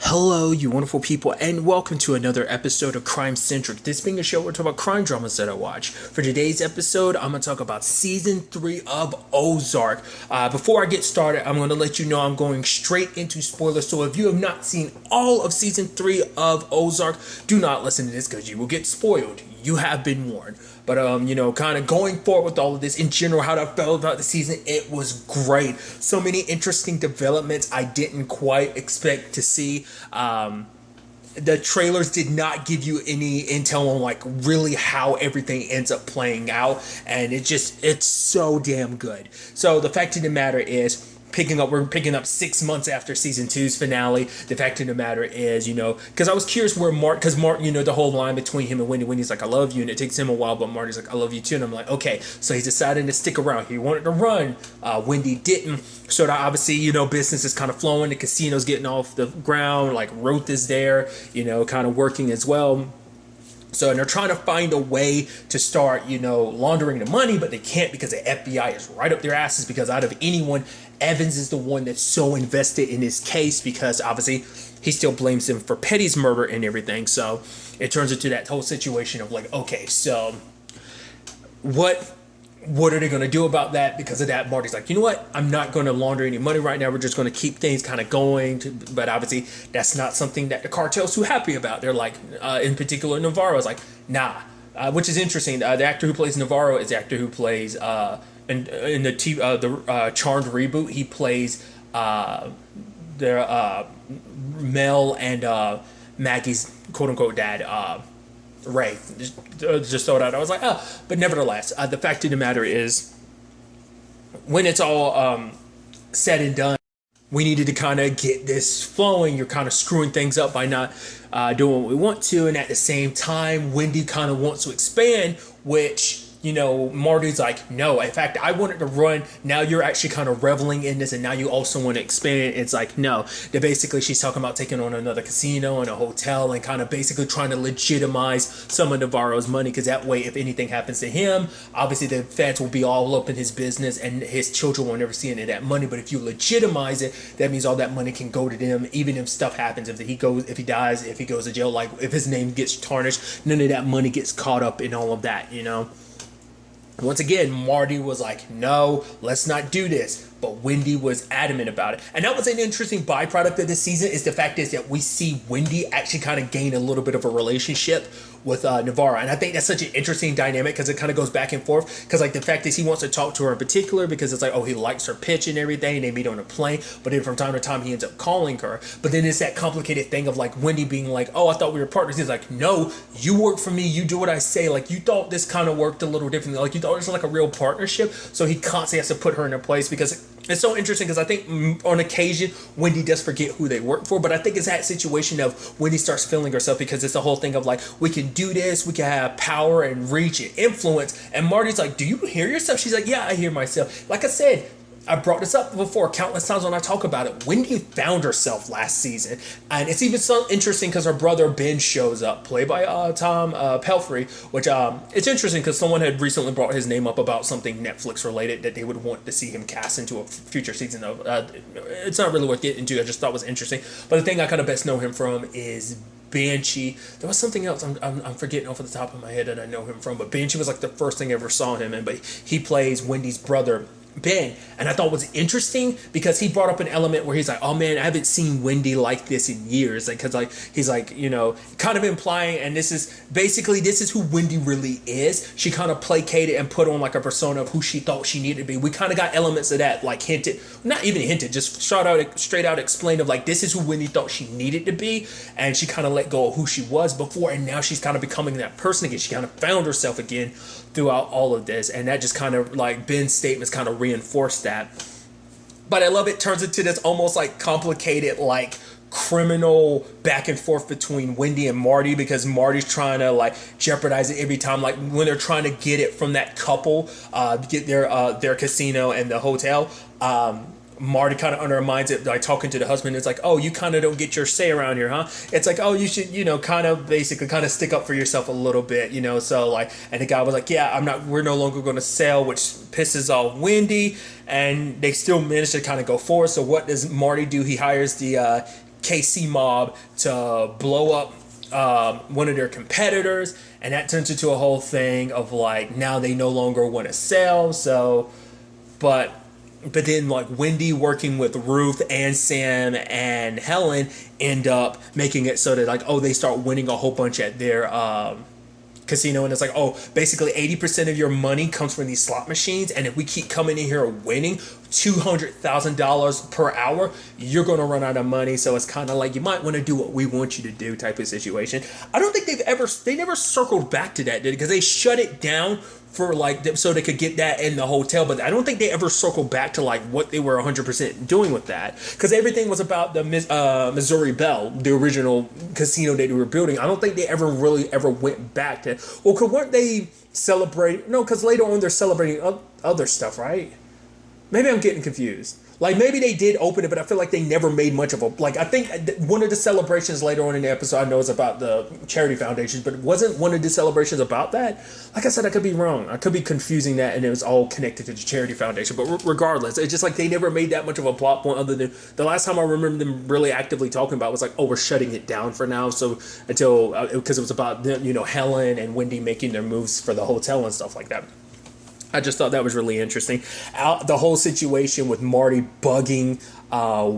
Hello, you wonderful people, and welcome to another episode of Crime Centric. This being a show where we talk about crime dramas that I watch. For today's episode, I'm going to talk about Season 3 of Ozark. Before I get started, I'm going to let you know I'm going straight into spoilers, so if you have not seen all of Season 3 of Ozark, do not listen to this because you will get spoiled. You have been warned. But, kind of going forward with all of this, in general, how I felt about the season, it was great. So many interesting developments I didn't quite expect to see. The trailers did not give you any intel on, like, really how everything ends up playing out. And it's so damn good. So the fact of the matter is, we're picking up 6 months after season 2's finale. The fact of the matter is, because I was curious where because Mark, the whole line between him and Wendy's like, I love you, and it takes him a while, but Marty's like, I love you too, and I'm like, okay, so he's deciding to stick around. He wanted to run, Wendy didn't, so that obviously, business is kind of flowing, the casino's getting off the ground, like Roth is there, kind of working as well. So, and they're trying to find a way to start, laundering the money, but they can't because the FBI is right up their asses, because out of anyone, Evans is the one that's so invested in this case, because obviously he still blames him for Petty's murder and everything. So it turns into that whole situation of like, okay, so what are they going to do about that? Because of that, Marty's like, you know what? I'm not going to launder any money right now. We're just going to keep things kind of going. But obviously, that's not something that the cartel's too happy about. They're like, in particular, Navarro's like, nah. Which is interesting. The actor who plays Navarro is the actor who plays in the Charmed reboot. He plays their Mel and Maggie's quote unquote dad. Ray, just throw it out. I was like, oh, but nevertheless, the fact of the matter is, when it's all said and done, we needed to kind of get this flowing. You're kind of screwing things up by not doing what we want to, and at the same time, Wendy kind of wants to expand, which, Marty's like, no, in fact, I wanted to run. Now you're actually kind of reveling in this, and now you also want to expand. It's like, no. That basically she's talking about taking on another casino and a hotel and kind of basically trying to legitimize some of Navarro's money, because that way, if anything happens to him, obviously the feds will be all up in his business and his children will never see any of that money. But if you legitimize it, that means all that money can go to them, even if stuff happens. If he dies, if he goes to jail, like if his name gets tarnished, none of that money gets caught up in all of that, Once again, Marty was like, no, let's not do this. But Wendy was adamant about it. And that was an interesting byproduct of this season, is the fact is that we see Wendy actually kind of gain a little bit of a relationship with Navarro. And I think that's such an interesting dynamic, because it kind of goes back and forth. Because like the fact is he wants to talk to her in particular because it's like, oh, he likes her pitch and everything. They meet on a plane. But then from time to time he ends up calling her. But then it's that complicated thing of like Wendy being like, oh, I thought we were partners. He's like, no, you work for me. You do what I say. Like you thought this kind of worked a little differently. Like you thought it was like a real partnership. So he constantly has to put her in her place, because it's so interesting, because I think on occasion Wendy does forget who they work for, but I think it's that situation of Wendy starts feeling herself, because it's the whole thing of like, we can do this, we can have power and reach and influence, and Marty's like, do you hear yourself? She's like, yeah, I hear myself. Like I said, I brought this up before countless times when I talk about it. Wendy found herself last season, and it's even so interesting because her brother Ben shows up, played by Tom Pelfrey, which it's interesting because someone had recently brought his name up about something Netflix related that they would want to see him cast into a future season of. It's not really worth getting into. I just thought it was interesting. But the thing I kind of best know him from is Banshee. There was something else I'm forgetting off the top of my head that I know him from, but Banshee was like the first thing I ever saw him in. But he plays Wendy's brother, Ben, and I thought it was interesting because he brought up an element where he's like, oh man, I haven't seen Wendy like this in years, like, because like he's like, kind of implying, and this is who Wendy really is. She kind of placated and put on like a persona of who she thought she needed to be. We kind of got elements of that, like not even hinted, just straight out explained of like, this is who Wendy thought she needed to be, and she kind of let go of who she was before, and now she's kind of becoming that person again. She kind of found herself again throughout all of this, and that just kind of like Ben's statements kind of reinforced that. But I love it turns into this almost like complicated like criminal back and forth between Wendy and Marty, because Marty's trying to like jeopardize it every time, like when they're trying to get it from that couple, get their casino and the hotel. Marty kind of undermines it by talking to the husband. It's like, oh, you kind of don't get your say around here, huh? It's like, oh, you should, kind of basically kind of stick up for yourself a little bit, so like, and the guy was like, yeah, we're no longer going to sell, which pisses off Wendy, and they still manage to kind of go forward. So what does Marty do? He hires the KC Mob to blow up one of their competitors, and that turns into a whole thing of like now they no longer want to sell. So, but then like Wendy working with Ruth and Sam and Helen end up making it so that like they start winning a whole bunch at their casino, and it's like basically 80% of your money comes from these slot machines, and if we keep coming in here winning $200,000 per hour, you're going to run out of money. So it's kind of like you might want to do what we want you to do type of situation. I don't think they never circled back to that, did it? Because they shut it down for like so they could get that in the hotel, but I don't think they ever circled back to like what they were 100% doing with that, because everything was about the Missouri Belle, the original casino that they were building. I don't think they ever went back to weren't they celebrating? No, because later on they're celebrating other stuff, right? Maybe I'm getting confused. Like, maybe they did open it, but I feel like they never made much of a... Like, I think one of the celebrations later on in the episode, I know is about the charity foundations, but wasn't one of the celebrations about that? Like I said, I could be wrong. I could be confusing that, and it was all connected to the charity foundation. But regardless, it's just like they never made that much of a plot point, other than the last time I remember them really actively talking about was like, we're shutting it down for now. So until... Because it was about, Helen and Wendy making their moves for the hotel and stuff like that. I just thought that was really interesting. The whole situation with Marty bugging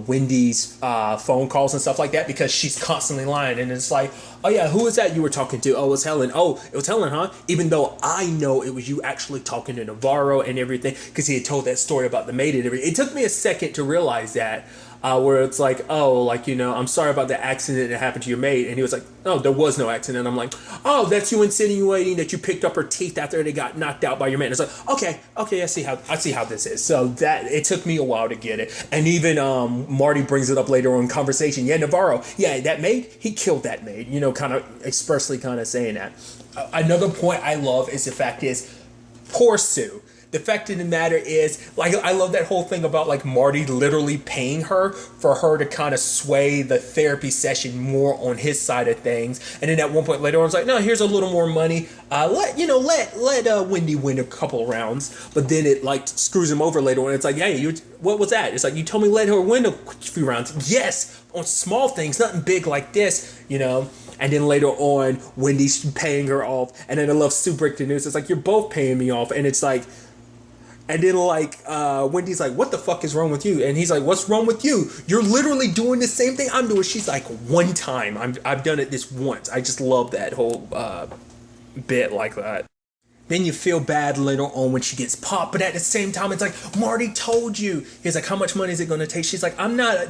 Wendy's phone calls and stuff like that, because she's constantly lying. And it's like, oh yeah, who is that you were talking to? Oh, it was Helen. Oh, it was Helen, huh? Even though I know it was you actually talking to Navarro and everything, because he had told that story about the maid and everything. It took me a second to realize that. Where it's like, I'm sorry about the accident that happened to your maid. And he was like, no, there was no accident. I'm like, that's you insinuating that you picked up her teeth after they got knocked out by your maid. It's like, okay, I see how this is. So that it took me a while to get it. And even Marty brings it up later on in conversation. Yeah, Navarro, that maid, he killed that maid. Kind of expressly kind of saying that. Another point I love is the fact is, poor Sue. The fact of the matter is, like, I love that whole thing about, like, Marty literally paying her for her to kind of sway the therapy session more on his side of things. And then at one point later on, it's like, no, here's a little more money. Let Wendy win a couple rounds. But then it, like, screws him over later on. It's like, hey, what was that? It's like, you told me let her win a few rounds. Yes, on small things, nothing big like this, And then later on, Wendy's paying her off. And then I love Sue break the news. It's like, you're both paying me off. And it's like... And then, like, Wendy's like, what the fuck is wrong with you? And he's like, what's wrong with you? You're literally doing the same thing I'm doing. She's like, one time. I've done it this once. I just love that whole bit like that. Then you feel bad later on when she gets popped. But at the same time, it's like, Marty told you. He's like, how much money is it going to take? She's like,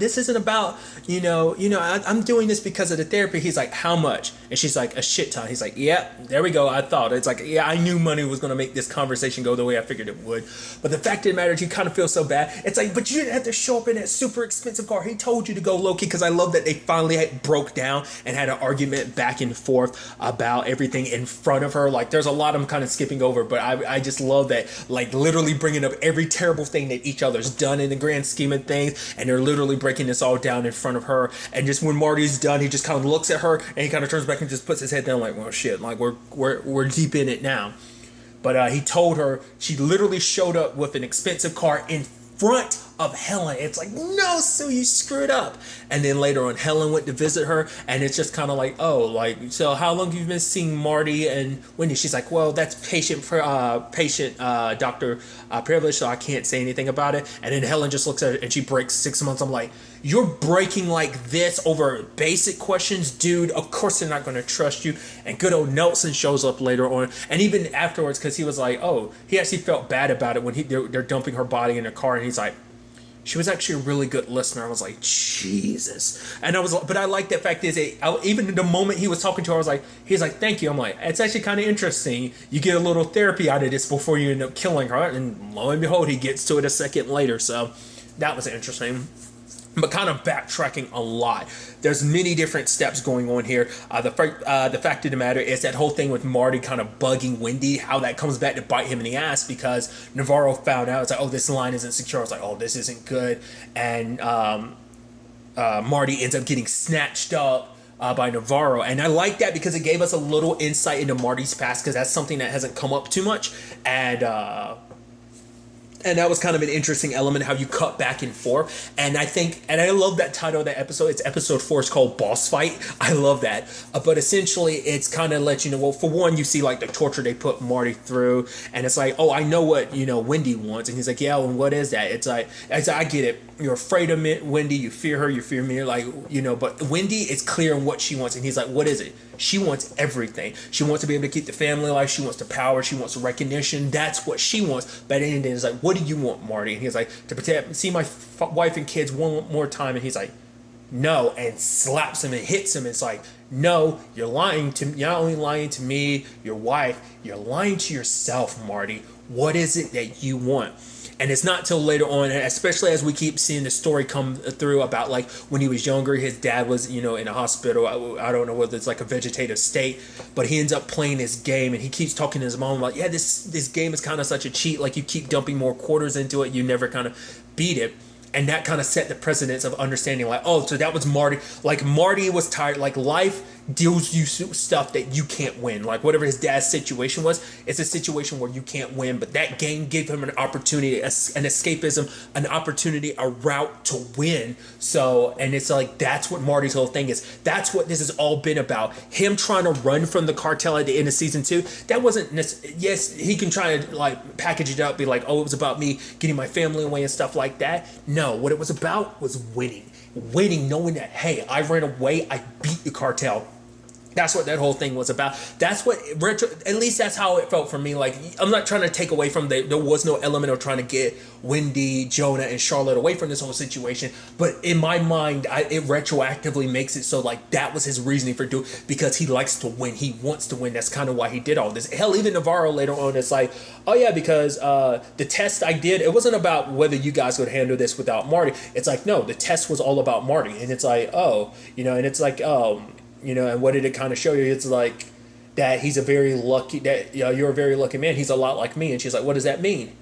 this isn't about, I'm doing this because of the therapy. He's like, how much? And she's like, a shit ton. He's like, yeah, there we go. I thought. It's like, yeah, I knew money was going to make this conversation go the way I figured it would. But the fact of the matter is, you kind of feel so bad. It's like, but you didn't have to show up in that super expensive car. He told you to go low-key, because I love that they finally broke down and had an argument back and forth about everything in front of her. Like, there's a lot I'm kind of skipping over, but I just love that, like, literally bringing up every terrible thing that each other's done in the grand scheme of things, and they're literally breaking this all down in front of her. And just when Marty's done, he just kind of looks at her and he kind of turns back and just puts his head down like, well, shit, like we're deep in it now. But he told her, she literally showed up with an expensive car in front of Helen. It's like, no, Sue, you screwed up. And then later on, Helen went to visit her, and it's just kind of like, so how long have you been seeing Marty and Wendy? She's like, well, that's patient doctor privilege, so I can't say anything about it. And then Helen just looks at it and she breaks 6 months. I'm like, you're breaking like this over basic questions, dude. Of course they're not going to trust you. And good old Nelson shows up later on, and even afterwards, because he was like, he actually felt bad about it when they're dumping her body in a car, and he's like, she was actually a really good listener. I was like, Jesus. And but I like that fact is, even in the moment he was talking to her, he's like, thank you. I'm like, it's actually kind of interesting. You get a little therapy out of this before you end up killing her. And lo and behold, he gets to it a second later. So that was interesting. But kind of backtracking a lot. There's many different steps going on here. The fact of the matter is that whole thing with Marty kind of bugging Wendy, how that comes back to bite him in the ass, because Navarro found out. It's like, this line isn't secure. I was like, this isn't good. And Marty ends up getting snatched up by Navarro. And I like that because it gave us a little insight into Marty's past, because that's something that hasn't come up too much. And And that was kind of an interesting element, how you cut back and forth. And I love that title of that episode. It's episode 4. It's called Boss Fight. I love that. But essentially, it's kind of let you know, well, for one, you see like the torture they put Marty through. And it's like, oh, I know what, Wendy wants. And he's like, yeah, and what is that? It's like, I get it. You're afraid of Wendy. You fear her. You fear me. Like, but Wendy, it's clear on what she wants. And he's like, what is it? She wants everything. She wants to be able to keep the family life. She wants the power. She wants recognition. That's what she wants. But at the end of the day, it's like, what do you want, Marty? And he's like, to see my wife and kids one more time. And he's like, no, and slaps him and hits him. It's like, no, you're lying to me. You're not only lying to me, your wife, you're lying to yourself, Marty. What is it that you want? And it's not till later on, especially as we keep seeing the story come through about like when he was younger, his dad was, in a hospital. I don't know whether it's like a vegetative state, but he ends up playing this game and he keeps talking to his mom about, yeah, this game is kind of such a cheat. Like you keep dumping more quarters into it. You never kind of beat it. And that kind of set the precedence of understanding like, oh, so that was Marty. Like Marty was tired. Like life deals you stuff that you can't win. Like whatever his dad's situation was, it's a situation where you can't win. But that game gave him an opportunity, an escapism, an opportunity, a route to win. So, and it's like, that's what Marty's whole thing is. That's what this has all been about. Him trying to run from the cartel at the end of season 2. That wasn't, yes, he can try to like package it up, be like, oh, it was about me getting my family away and stuff like that. No, what it was about was winning, knowing that, hey, I ran away, I beat the cartel. That's what that whole thing was about. That's what at least that's how it felt for me. Like, I'm not trying to take away from there was no element of trying to get Wendy, Jonah, and Charlotte away from this whole situation. But in my mind, it retroactively makes it so like that was his reasoning for doing, because he likes to win. He wants to win. That's kind of why he did all this. Hell, even Navarro later on, it's like, oh yeah, because the test I did, it wasn't about whether you guys would handle this without Marty. It's like, no, the test was all about Marty. And it's like, oh, and it's like, and what did it kind of show you? It's like that he's a very lucky, that you're a very lucky man. He's a lot like me. And she's like, what does that mean?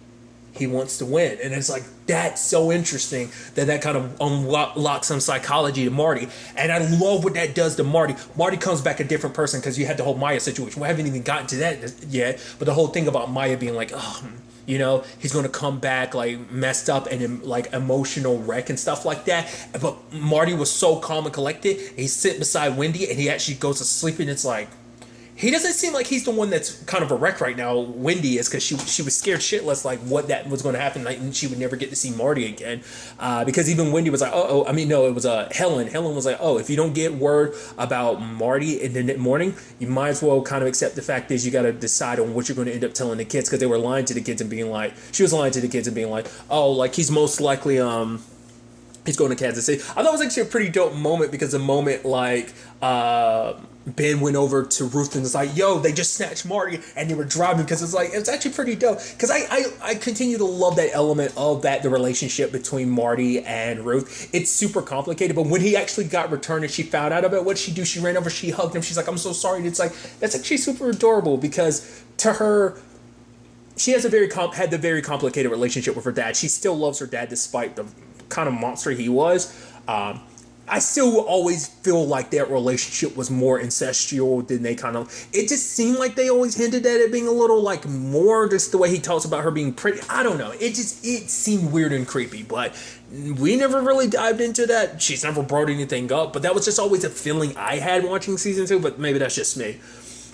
He wants to win. And it's like, that's so interesting that kind of unlocks some psychology to Marty. And I love what that does to Marty. Marty comes back a different person because you had the whole Maya situation. We haven't even gotten to that yet. But the whole thing about Maya being like, oh, he's going to come back like messed up and in like emotional wreck and stuff like that. But Marty was so calm and collected. He's sitting beside Wendy and he actually goes to sleep, and it's like, he doesn't seem like he's the one that's kind of a wreck right now. Wendy is, because she was scared shitless like what that was going to happen, like, and she would never get to see Marty again, because even Wendy was like, it was Helen. Helen was like, oh, if you don't get word about Marty in the morning, you might as well kind of accept the fact is you got to decide on what you're going to end up telling the kids, because they were lying to the kids and being like, she was lying to the kids and being like, oh, like he's most likely he's going to Kansas City. I thought it was actually a pretty dope moment, because the moment like Ben went over to Ruth and was like, yo, they just snatched Marty, and they were driving, because it's actually pretty dope, because I continue to love that element of that, the relationship between Marty and Ruth. It's super complicated, but when he actually got returned and she found out about what she do, she ran over, she hugged him, she's like, I'm so sorry. And it's like, that's actually super adorable, because to her, she has had the very complicated relationship with her dad. She still loves her dad despite the kind of monster he was. I still always feel like that relationship was more incestual than they kind of, it just seemed like they always hinted at it being a little like more just the way he talks about her being pretty. I don't know. It seemed weird and creepy, but we never really dived into that. She's never brought anything up, but that was just always a feeling I had watching season 2, but maybe that's just me.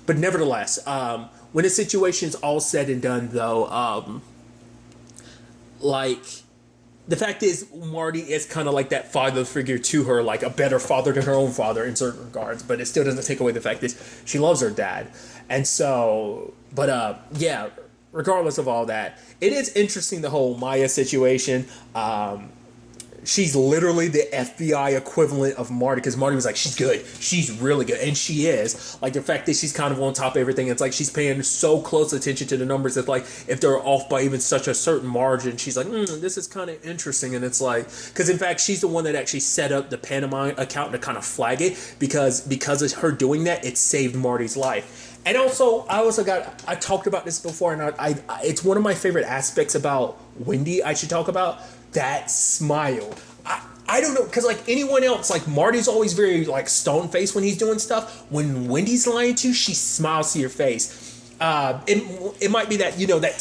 But nevertheless, when the situation's all said and done though, like, the fact is, Marty is kind of like that father figure to her, like a better father than her own father in certain regards, but it still doesn't take away the fact that she loves her dad. And so, but yeah, regardless of all that, it is interesting, the whole Maya situation. She's literally the FBI equivalent of Marty, because Marty was like, she's good. She's really good. And she is. Like, the fact that she's kind of on top of everything. It's like she's paying so close attention to the numbers that, like, if they're off by even such a certain margin, she's like, this is kind of interesting. And it's like, because in fact, she's the one that actually set up the Panama account to kind of flag it, because of her doing that, it saved Marty's life. And also, I talked about this before, and I it's one of my favorite aspects about Wendy I should talk about. That smile. I don't know, because like anyone else, like Marty's always very like stone-faced when he's doing stuff. When Wendy's lying to you, she smiles to your face. It might be that, that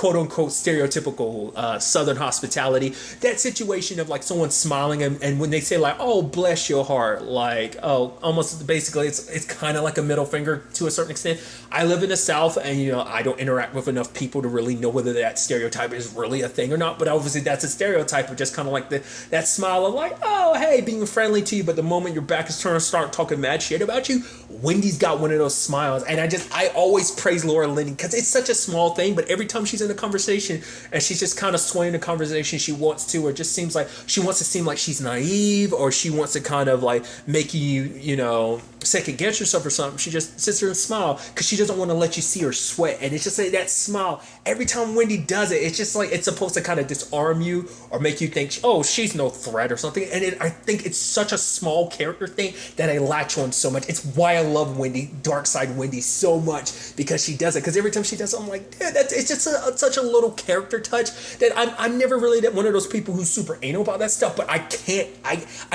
quote unquote stereotypical Southern hospitality. That situation of like someone smiling and when they say like, oh, bless your heart, like, oh, almost basically it's kind of like a middle finger to a certain extent. I live in the South and, I don't interact with enough people to really know whether that stereotype is really a thing or not. But obviously that's a stereotype of just kind of like that smile of like, oh, hey, being friendly to you. But the moment your back is turned and start talking mad shit about you, Wendy's got one of those smiles. And I always praise Laura Linney because it's such a small thing. But every time she's in a conversation and she's just kind of swaying the conversation she wants to, or it just seems like she wants to seem like she's naive, or she wants to kind of like make you, second guess yourself or something, she just sits there and smile because she doesn't want to let you see her sweat. And it's just like that smile every time Wendy does it, it's just like it's supposed to kind of disarm you or make you think, oh, she's no threat or something. And I think it's such a small character thing that I latch on so much. It's why I love Wendy, Dark Side Wendy, so much, because she does it. Because every time she does it, I'm like, dude, it's just such a little character touch that I'm never really that one of those people who's super anal about that stuff. But I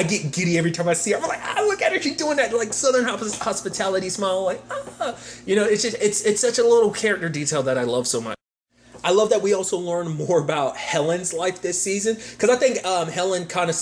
get giddy every time I see her. I'm like, look at her, she's doing that like Southern hospitality smile, like, it's such a little character detail that I love so much. I love that we also learn more about Helen's life this season, because I think Helen kind of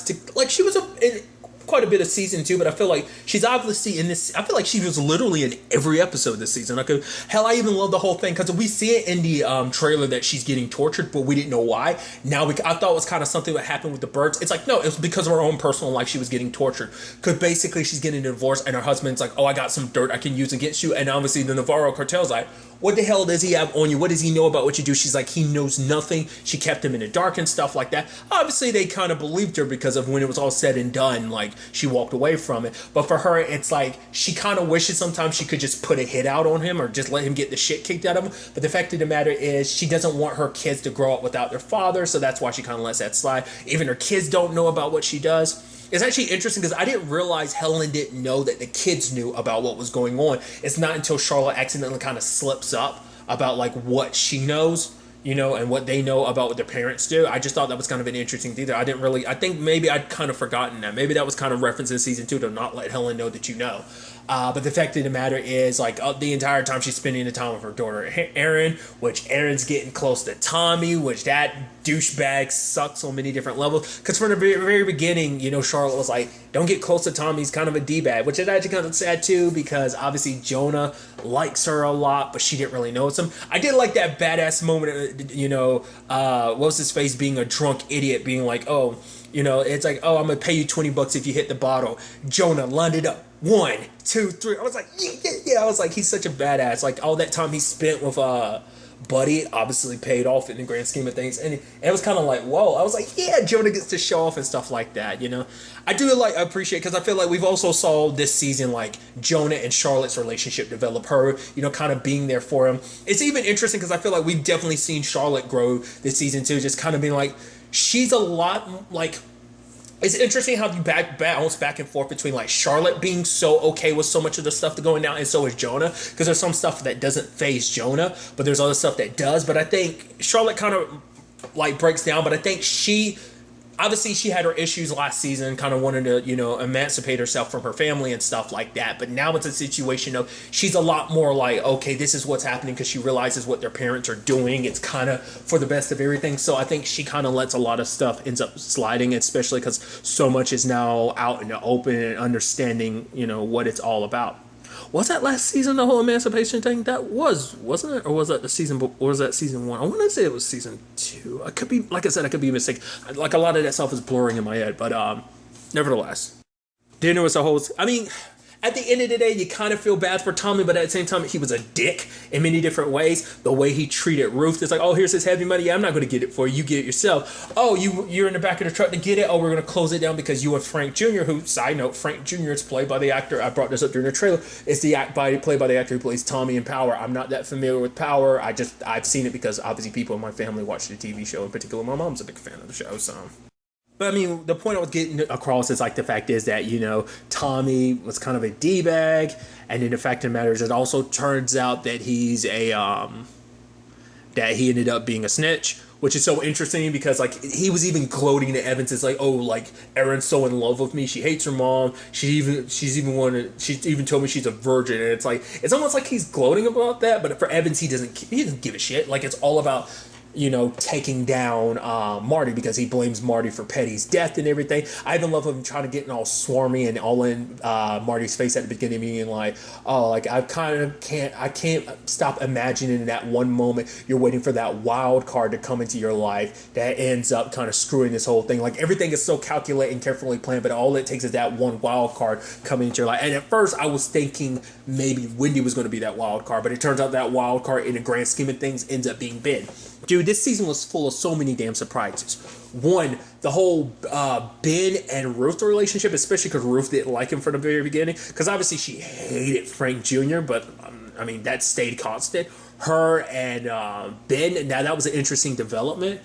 she was in quite a bit of season 2, but I feel like she's obviously in this. I feel like she was literally in every episode this season. I even love the whole thing because we see it in the trailer that she's getting tortured, but we didn't know why. Now I thought it was kind of something that happened with the birds. It's like, no, it was because of her own personal life she was getting tortured. Because basically she's getting a divorce and her husband's like, oh, I got some dirt I can use against you. And obviously the Navarro cartel's like, what the hell does he have on you? What does he know about what you do? She's like, he knows nothing. She kept him in the dark and stuff like that. Obviously, they kind of believed her because of when it was all said and done, like, she walked away from it. But for her, it's like, she kind of wishes sometimes she could just put a hit out on him or just let him get the shit kicked out of him. But the fact of the matter is, she doesn't want her kids to grow up without their father, so that's why she kind of lets that slide. Even her kids don't know about what she does. It's actually interesting because I didn't realize Helen didn't know that the kids knew about what was going on. It's not until Charlotte accidentally kind of slips up about like what she knows, and what they know about what their parents do. I just thought that was kind of an interesting thing. I think maybe I'd kind of forgotten that. Maybe that was kind of referenced in season 2 to not let Helen know that you know. But the fact of the matter is, like, the entire time she's spending the time with her daughter, Erin, which Erin's getting close to Tommy, which that douchebag sucks on many different levels. Because from the very beginning, Charlotte was like, don't get close to Tommy, he's kind of a D-bag, which is actually kind of sad too, because obviously Jonah likes her a lot, but she didn't really notice him. I did like that badass moment, what was his face being a drunk idiot, being like, oh, it's like, oh, I'm going to pay you $20 if you hit the bottle. Jonah lined it up. 1, 2, 3. I was like, yeah. I was like, he's such a badass. Like, all that time he spent with Buddy obviously paid off in the grand scheme of things. And it was kind of like, whoa. I was like, yeah, Jonah gets to show off and stuff like that, I do appreciate, because I feel like we've also saw this season, like, Jonah and Charlotte's relationship develop, her, kind of being there for him. It's even interesting because I feel like we've definitely seen Charlotte grow this season too, just kind of being like, she's a lot, like, it's interesting how you bounce back and forth between like Charlotte being so okay with so much of the stuff going down, and so is Jonah, because there's some stuff that doesn't faze Jonah, but there's other stuff that does. But I think Charlotte kind of like breaks down, but I think she had her issues last season, kind of wanted to, emancipate herself from her family and stuff like that. But now it's a situation of she's a lot more like, okay, this is what's happening, because she realizes what their parents are doing. It's kind of for the best of everything. So I think she kind of lets a lot of stuff ends up sliding, especially because so much is now out in the open and understanding, what it's all about. Was that last season, the whole emancipation thing? That wasn't it? Or was that the season, or was that season 1? I want to say it was season 2. I could be, like I said, I could be mistaken. Like, a lot of that stuff is blurring in my head, but nevertheless. Dinner was a whole, at the end of the day, you kind of feel bad for Tommy, but at the same time, he was a dick in many different ways. The way he treated Ruth, it's like, oh, here's his heavy money. Yeah, I'm not going to get it for you. You get it yourself. Oh, you're in the back of the truck to get it. Oh, we're going to close it down because you and Frank Jr., who, side note, Frank Jr. is played by the actor. I brought this up during the trailer. It's played by the actor who plays Tommy in Power. I'm not that familiar with Power. I've seen it because obviously people in my family watch the TV show. In particular, my mom's a big fan of the show, so... But the point I was getting across is like the fact is that, Tommy was kind of a D-bag, and then the fact of the matter is it also turns out that he's that he ended up being a snitch, which is so interesting because like he was even gloating to Evans. It's like, oh, like Erin's so in love with me. She hates her mom. She even told me she's a virgin, and it's almost like he's gloating about that. But for Evans, he doesn't give a shit. Like it's all about taking down Marty because he blames Marty for Petty's death and everything. I even love him trying to get all swarmy and all in Marty's face at the beginning, being like, oh, like I can't stop imagining that one moment you're waiting for that wild card to come into your life that ends up kind of screwing this whole thing. Like everything is so calculated and carefully planned, but all it takes is that one wild card coming into your life. And at first I was thinking maybe Wendy was going to be that wild card, but it turns out that wild card in the grand scheme of things ends up being Ben. Dude, this season was full of so many damn surprises. One, the whole Ben and Ruth relationship, especially because Ruth didn't like him from the very beginning. Because obviously she hated Frank Jr., but that stayed constant. Her and Ben, now that was an interesting development.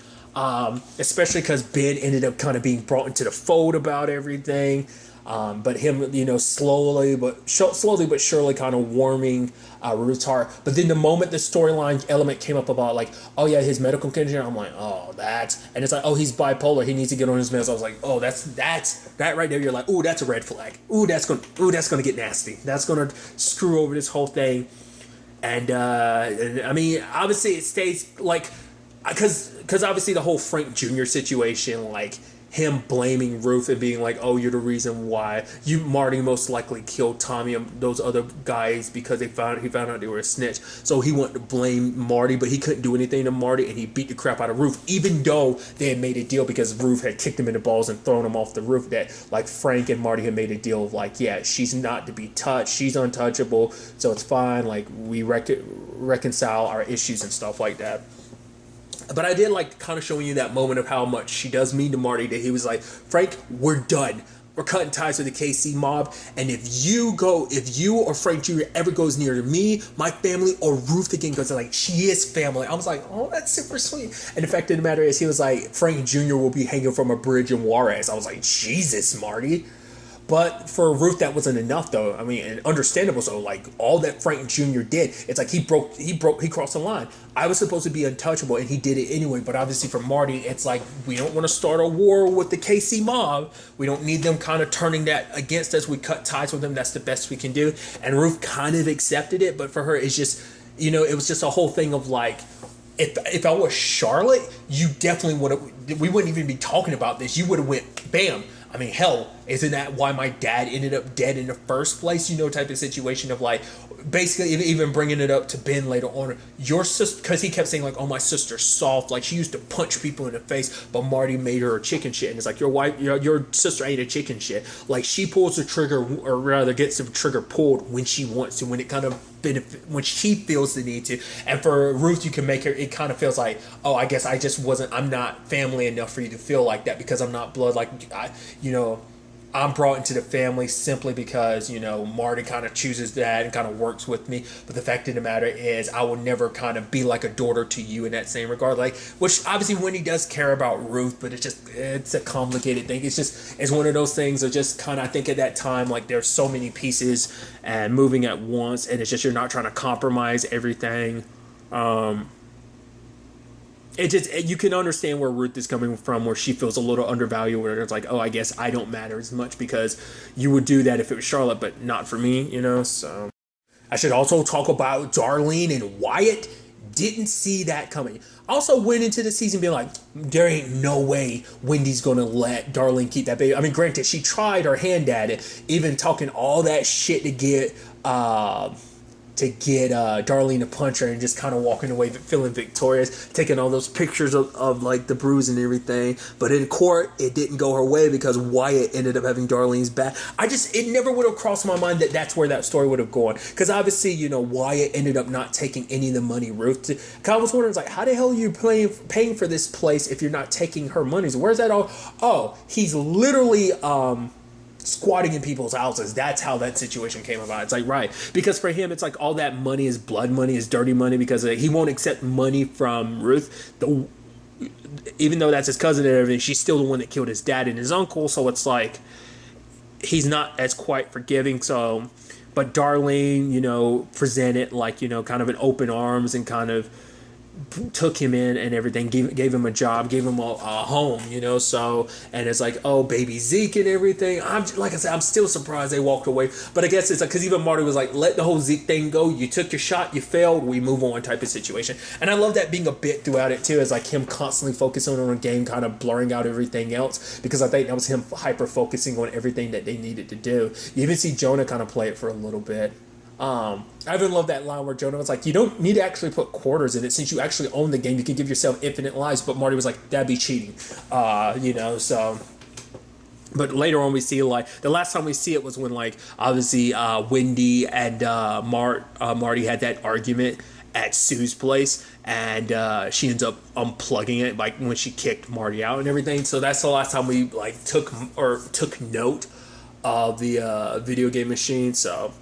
Especially because Ben ended up kind of being brought into the fold about everything. But him, slowly but surely kind of warming Ruth's heart. But then the moment the storyline element came up about like, oh yeah, his medical condition, I'm like, oh, and it's like, oh, he's bipolar, he needs to get on his meds. I was like, oh, that's that right there. You're like, ooh, that's a red flag. That's gonna get nasty. That's gonna screw over this whole thing. And obviously it stays like, because obviously the whole Frank Jr. situation, like him blaming Ruth and being like, oh, you're the reason why Marty most likely killed Tommy and those other guys because he found out they were a snitch. So he wanted to blame Marty, but he couldn't do anything to Marty, and he beat the crap out of Ruth, even though they had made a deal because Ruth had kicked him in the balls and thrown him off the roof, that like Frank and Marty had made a deal of like, yeah, she's not to be touched, she's untouchable, so it's fine, like we reconcile our issues and stuff like that. But I did like kind of showing you that moment of how much she does mean to Marty, that he was like, Frank, we're done. We're cutting ties with the KC mob. And if you or Frank Jr. ever goes near to me, my family, or Ruth again, because like, she is family. I was like, oh, that's super sweet. And the fact of the matter is, he was like, Frank Jr. will be hanging from a bridge in Juarez. I was like, Jesus, Marty. But for Ruth, that wasn't enough, though. I mean, and understandable. So, like, all that Frank Jr. did, it's like he crossed the line. I was supposed to be untouchable, and he did it anyway. But obviously, for Marty, it's like, we don't want to start a war with the KC mob. We don't need them kind of turning that against us. We cut ties with them. That's the best we can do. And Ruth kind of accepted it. But for her, it's just, it was just a whole thing of like, if I was Charlotte, you definitely would have, we wouldn't even be talking about this. You would have went, bam. I mean, hell, isn't that why my dad ended up dead in the first place? Type of situation of like, basically even bringing it up to Ben later on. Your sister, because he kept saying like, oh, my sister's soft. Like, she used to punch people in the face, but Marty made her a chicken shit. And it's like, your sister ain't a chicken shit. Like, she pulls the trigger, or rather gets the trigger pulled when she wants to, when it kind of when she feels the need to. And for Ruth, you can make her, it kind of feels like, oh, I guess I'm not family enough for you to feel like that because I'm not blood. Like, I'm brought into the family simply because, Marty kind of chooses that and kind of works with me. But the fact of the matter is, I will never kind of be like a daughter to you in that same regard. Like, which obviously Wendy does care about Ruth, but it's a complicated thing. It's one of those things that just kind of, I think at that time, like there's so many pieces and moving at once, and it's just, you're not trying to compromise everything. You can understand where Ruth is coming from, where she feels a little undervalued, where it's like, oh, I guess I don't matter as much because you would do that if it was Charlotte, but not for me, so. I should also talk about Darlene and Wyatt. Didn't see that coming. Also went into the season being like, there ain't no way Wendy's gonna let Darlene keep that baby. I mean, granted, she tried her hand at it, even talking all that shit to get Darlene to punch her, and just kind of walking away feeling victorious, taking all those pictures of like the bruise and everything. But in court, it didn't go her way because Wyatt ended up having Darlene's back. it never would have crossed my mind that that's where that story would have gone. Because obviously, Wyatt ended up not taking any of the money Ruth did. Cause I was wondering, like, how the hell are you paying for this place if you're not taking her money? So where's that all? Oh, he's literally squatting in people's houses. That's how that situation came about. It's like, right, because for him, it's like all that money is blood money, is dirty money, because he won't accept money from Ruth. Even though that's his cousin and everything, she's still the one that killed his dad and his uncle. So it's like he's not as quite forgiving. So, but Darlene, presented like kind of an open arms and kind of took him in and everything, gave him a job, gave him a home, so, and it's like, oh, baby Zeke and everything. Like I said, I'm still surprised they walked away, but I guess it's like, because even Marty was like, let the whole Zeke thing go, you took your shot, you failed, we move on type of situation. And I love that being a bit throughout it too, is like him constantly focusing on a game, kind of blurring out everything else, because I think that was him hyper focusing on everything that they needed to do. You even see Jonah kind of play it for a little bit. I even love that line where Jonah was like, you don't need to actually put quarters in it. Since you actually own the game, you can give yourself infinite lives. But Marty was like, that'd be cheating. So. But later on, we see, like, the last time we see it was when, like, obviously Wendy and Marty had that argument at Sue's place, and she ends up unplugging it, like, when she kicked Marty out and everything. So that's the last time we, like, took note of the video game machine. So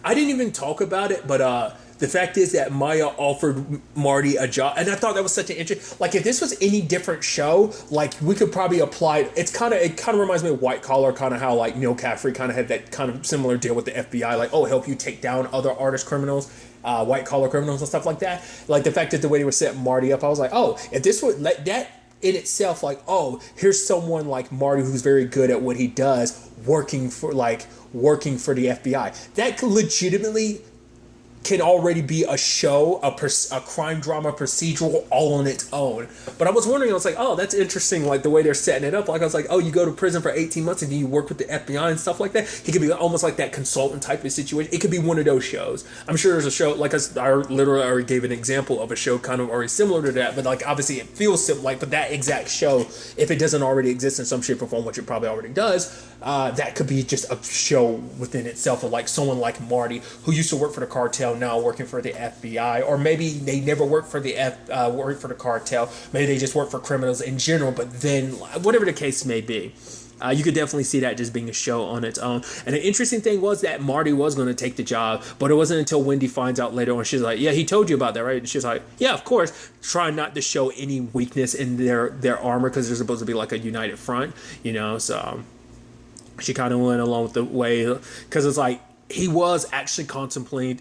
I didn't even talk about it, but the fact is that Maya offered Marty a job, and I thought that was such an interesting. Like, if this was any different show, like, we could probably apply. It kind of reminds me of White Collar, kind of how, like, Neil Caffrey kind of had that kind of similar deal with the FBI, like, oh, help you take down other artist criminals, white collar criminals and stuff like that. Like, the fact that the way they were setting Marty up, I was like, oh, if this would let that in itself, like, oh, here's someone like Marty who's very good at what he does, working for the FBI. That could legitimately can already be a show, a crime drama procedural all on its own. But I was wondering, I was like, oh, that's interesting, like the way they're setting it up. Like, I was like, oh, you go to prison for 18 months and then you work with the FBI and stuff like that. He could be almost like that consultant type of situation. It could be one of those shows. I'm sure there's a show, like I literally already gave an example of a show kind of already similar to that, but like obviously it feels similar, like, but that exact show, if it doesn't already exist in some shape or form, which it probably already does, that could be just a show within itself of like someone like Marty who used to work for the cartel, now working for the FBI, or maybe they never worked for the cartel. Maybe they just work for criminals in general. But then, whatever the case may be, you could definitely see that just being a show on its own. And the interesting thing was that Marty was going to take the job, but it wasn't until Wendy finds out later on. She's like, "Yeah, he told you about that, right?" And she's like, "Yeah, of course." Trying not to show any weakness in their armor because they're supposed to be like a united front, So she kind of went along with the way, because it's like, he was actually contemplating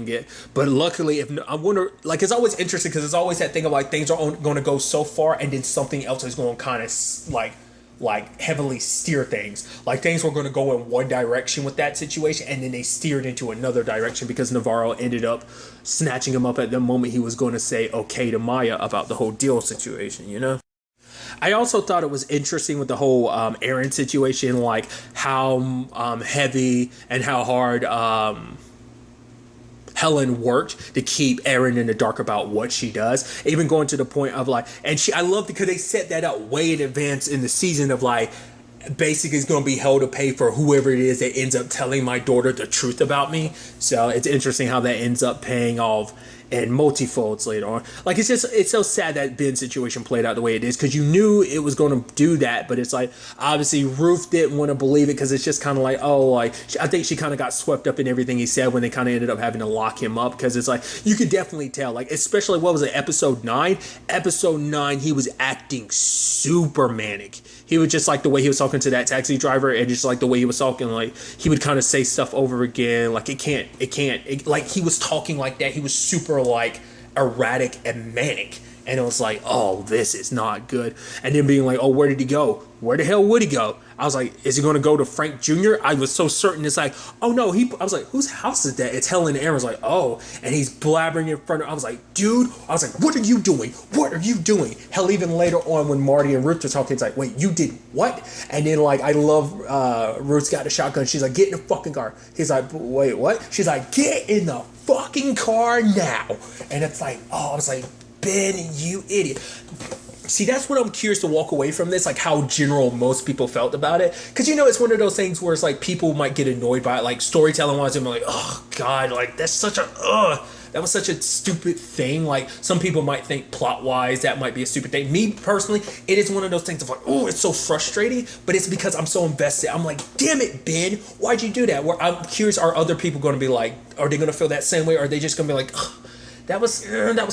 it, but luckily, I wonder, like, it's always interesting because it's always that thing of like things are going to go so far, and then something else is going to kind of like heavily steer things. Like, things were going to go in one direction with that situation, and then they steered into another direction because Navarro ended up snatching him up at the moment he was going to say okay to Maya about the whole deal situation, I also thought it was interesting with the whole Aaron situation, like how heavy and how hard Helen worked to keep Aaron in the dark about what she does, even going to the point of like, and I loved it because they set that up way in advance in the season of like, basically it's going to be hell to pay for whoever it is that ends up telling my daughter the truth about me. So it's interesting how that ends up paying off and multifolds later on. Like, it's so sad that Ben's situation played out the way it is, because you knew it was going to do that, but it's like, obviously Ruth didn't want to believe it because it's just kind of like, oh, like, I think she kind of got swept up in everything he said when they kind of ended up having to lock him up, because it's like, you could definitely tell, like, especially, what was it, episode 9? Episode 9, he was acting super manic. He was just like the way he was talking to that taxi driver, and just like the way he was talking, like, he would kind of say stuff over again, like, like, he was talking like that. He was super, like, erratic and manic, and it was like, oh, this is not good. And then being like, oh, where did he go? Where the hell would he go? I was like, is he going to go to Frank Jr.? I was so certain. It's like, oh no, I was like, whose house is that? It's Helen and Aaron's like, oh, and he's blabbering in front of, I was like, dude, I was like, what are you doing? What are you doing? Hell, even later on when Marty and Ruth are talking, it's like, wait, you did what? And then, like, I love Ruth's got a shotgun. She's like, get in the fucking car. He's like, wait, what? She's like, get in the fucking car now. And it's like, oh, I was like, Ben, you idiot. See, that's what I'm curious to walk away from this, like how general most people felt about it. Because, it's one of those things where it's like people might get annoyed by it, like storytelling wise, and be like, oh, God, like that's such a, that was such a stupid thing. Like, some people might think plot wise that might be a stupid thing. Me personally, it is one of those things of like, oh, it's so frustrating, but it's because I'm so invested. I'm like, damn it, Ben, why'd you do that? Where I'm curious, are other people going to be like, are they going to feel that same way? Or are they just going to be like, ugh, that was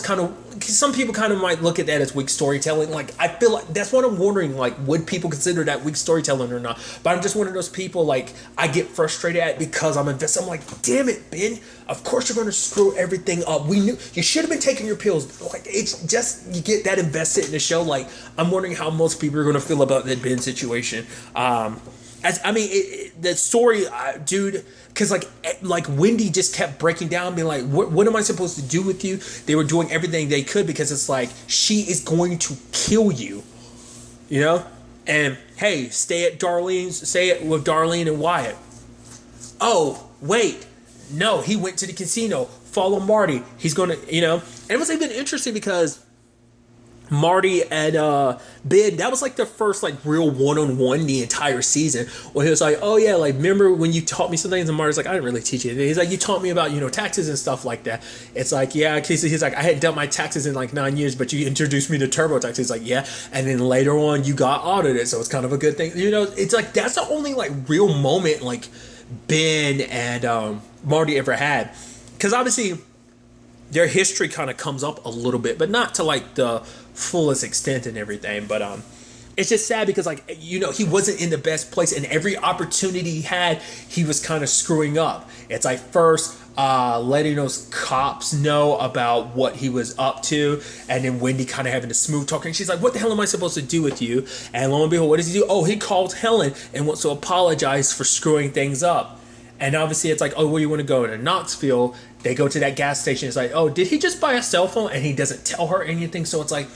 kind of, some people kind of might look at that as weak storytelling. Like, I feel like that's what I'm wondering, like, would people consider that weak storytelling or not? But I'm just one of those people, like, I get frustrated at because I'm invested. I'm like, damn it, Ben, of course you're going to screw everything up. We knew you should have been taking your pills. Like, it's just, you get that invested in the show. Like, I'm wondering how most people are going to feel about that Ben situation. The story, dude, because like Wendy just kept breaking down, being like, what am I supposed to do with you? They were doing everything they could because it's like, she is going to kill you, you know? And hey, stay it with Darlene and Wyatt. Oh, wait, no, he went to the casino, follow Marty. He's going to, you know? And it was even interesting because Marty and Ben, that was like the first like real one-on-one the entire season, where he was like, oh yeah, like, remember when you taught me some things? And Marty's like, I didn't really teach you anything. He's like, you taught me about, you know, taxes and stuff like that. It's like, yeah, he's like, I hadn't done my taxes in like 9 years, but you introduced me to TurboTax. He's like, yeah, and then later on you got audited, so it's kind of a good thing, you know? It's like, that's the only like real moment like Ben and Marty ever had, because obviously their history kind of comes up a little bit, but not to like the fullest extent and everything. But it's just sad because, like, you know, he wasn't in the best place, and every opportunity he had, he was kind of screwing up. It's like, first letting those cops know about what he was up to, and then Wendy kind of having a smooth talk, and she's like, what the hell am I supposed to do with you? And lo and behold, what does he do? Oh, he calls Helen and wants to apologize for screwing things up. And obviously it's like, oh, where you want to go? To Knoxville. They go to that gas station. It's like, oh, did he just buy a cell phone? And he doesn't tell her anything. So it's like,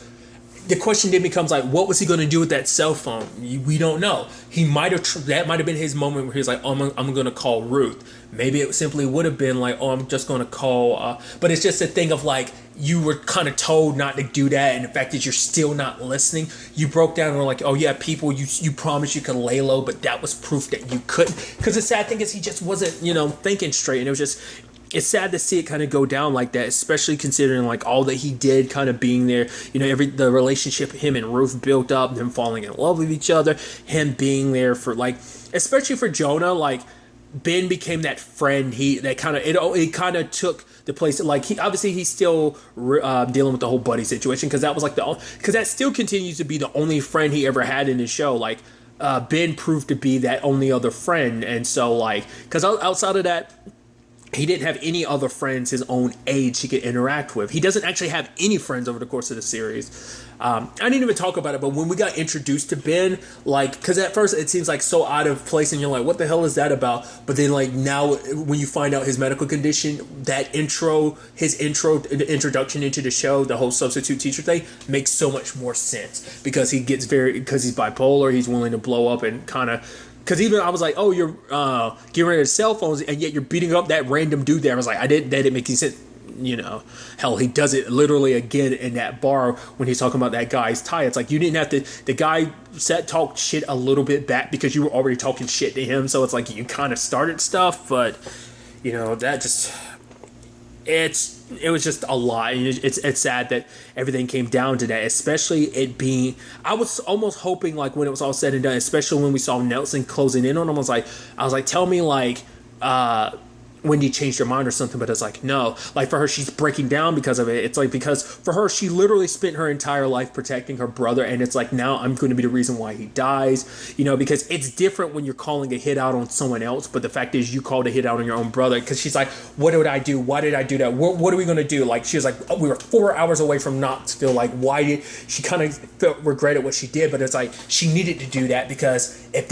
the question then becomes like, what was he going to do with that cell phone? We don't know. He might have, that might have been his moment where he was like, oh, I'm going to call Ruth. Maybe it simply would have been like, oh, I'm just going to call. But it's just a thing of like, you were kind of told not to do that. And the fact that you're still not listening, you broke down and were like, oh yeah, people, you promised you could lay low, but that was proof that you couldn't. Because the sad thing is he just wasn't, you know, thinking straight. And it was just, it's sad to see it kind of go down like that, especially considering like all that he did kind of being there, you know, the relationship him and Ruth built up, them falling in love with each other, him being there for like, especially for Jonah, like Ben became that friend. It kind of took the place. Like he's still dealing with the whole buddy situation, because that was like because that still continues to be the only friend he ever had in his show. Like Ben proved to be that only other friend, and so like, because outside of that, he didn't have any other friends his own age he could interact with. He doesn't actually have any friends over the course of the series. I didn't even talk about it, but when we got introduced to Ben, like, because at first it seems like so out of place, and you're like, what the hell is that about? But then like now when you find out his medical condition, his introduction into the show, the whole substitute teacher thing, makes so much more sense, because because he's bipolar, he's willing to blow up and kind of. Because even I was like, oh, you're getting rid of cell phones, and yet you're beating up that random dude there. I was like, that didn't make any sense. You know, hell, he does it literally again in that bar when he's talking about that guy's tie. It's like, you didn't have to, the guy talked shit a little bit back because you were already talking shit to him. So it's like, you kind of started stuff, but, you know, that just, it was just a lot. It's sad that everything came down to that, especially it being, I was almost hoping like when it was all said and done, especially when we saw Nelson closing in on him, I was like, tell me like, Wendy changed her mind or something, but it's like, no, like for her, she's breaking down because of it. It's like, because for her, she literally spent her entire life protecting her brother, and it's like, now I'm going to be the reason why he dies, you know, because it's different when you're calling a hit out on someone else, but the fact is you called a hit out on your own brother, because she's like, what did I do? Why did I do that? What are we going to do? Like, she was like, oh, we were 4 hours away from Knoxville, like, why did she kind of felt regretted what she did, but it's like, she needed to do that, because if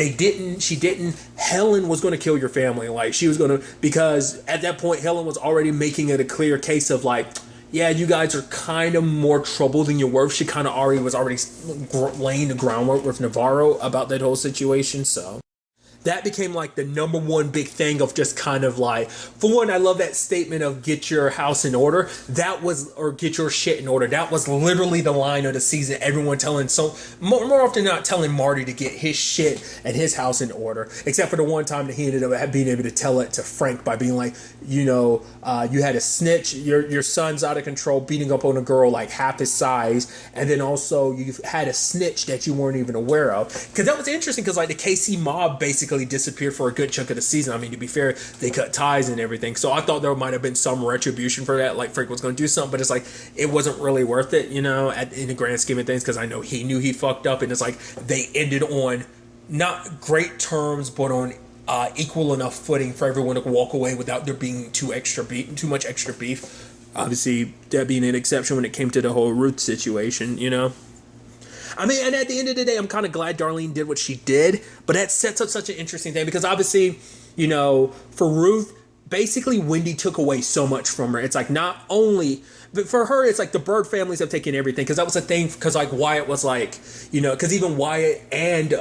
she didn't, Helen was going to kill your family, like, she was going to, because at that point, Helen was already making it a clear case of like, yeah, you guys are kind of more trouble than you're worth. She kind of was already laying the groundwork with Navarro about that whole situation. So that became like the number one big thing of just kind of like, for one, I love that statement of get your house in order. Or get your shit in order. That was literally the line of the season. Everyone telling, so more often than not, telling Marty to get his shit and his house in order, except for the one time that he ended up being able to tell it to Frank by being like, you know, you had a snitch, your son's out of control, beating up on a girl like half his size, and then also you had a snitch that you weren't even aware of. Because that was interesting, because like the KC mob basically basically disappeared for a good chunk of the season. I mean, to be fair, they cut ties and everything. So I thought there might have been some retribution for that. Like Frank was going to do something, but it's like, it wasn't really worth it, in the grand scheme of things, because I know he knew he fucked up, and it's like they ended on not great terms, but on equal enough footing for everyone to walk away without there being too much extra beef. Obviously, that being an exception when it came to the whole Ruth situation, I mean, and at the end of the day, I'm kind of glad Darlene did what she did, but that sets up such an interesting thing because obviously, for Ruth, basically Wendy took away so much from her. It's like not only, but for her, it's like the Bird families have taken everything, because that was a thing, because like Wyatt was like, because even Wyatt and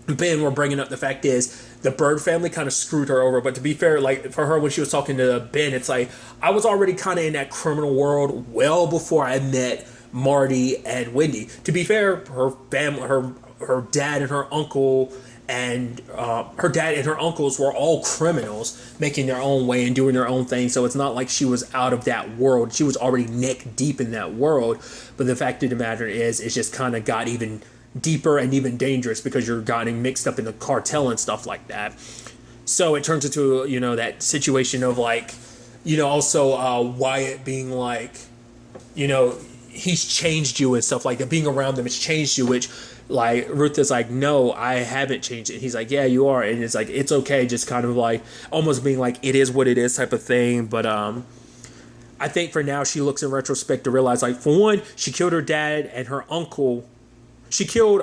Ben were bringing up the fact is the Bird family kind of screwed her over. But to be fair, like for her, when she was talking to Ben, it's like I was already kind of in that criminal world well before I met Marty and Wendy. To be fair, her family, her dad and her uncle, and her dad and her uncles were all criminals, making their own way and doing their own thing. So it's not like she was out of that world. She was already neck deep in that world. But the fact of the matter is, it just kind of got even deeper and even dangerous because you're getting mixed up in the cartel and stuff like that. So it turns into that situation of like, also Wyatt being like, he's changed you and stuff like that. Being around them has changed you, which like Ruth is like, no, I haven't changed it. He's like, yeah, you are. And it's like, it's okay. Just kind of like almost being like, it is what it is type of thing. But I think for now she looks in retrospect to realize, like, for one, she killed her dad and her uncle. She killed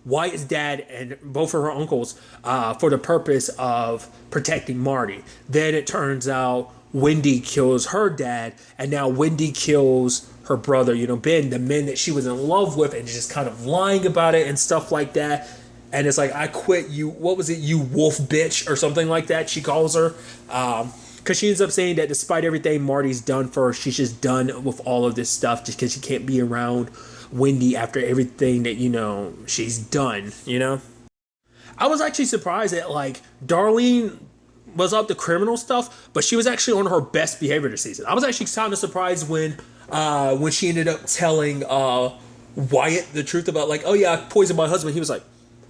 Wyatt's dad and both of her uncles for the purpose of protecting Marty. Then it turns out Wendy kills her dad, and now Wendy kills her brother, Ben, the men that she was in love with, and just kind of lying about it and stuff like that. And it's like, I quit you. What was it? You wolf bitch or something like that, she calls her. Because she ends up saying that despite everything Marty's done for her, she's just done with all of this stuff just because she can't be around Wendy after everything that, she's done, I was actually surprised that, like, Darlene was up to criminal stuff, but she was actually on her best behavior this season. I was actually kind of surprised when she ended up telling Wyatt the truth about, like, oh yeah, I poisoned my husband. He was like,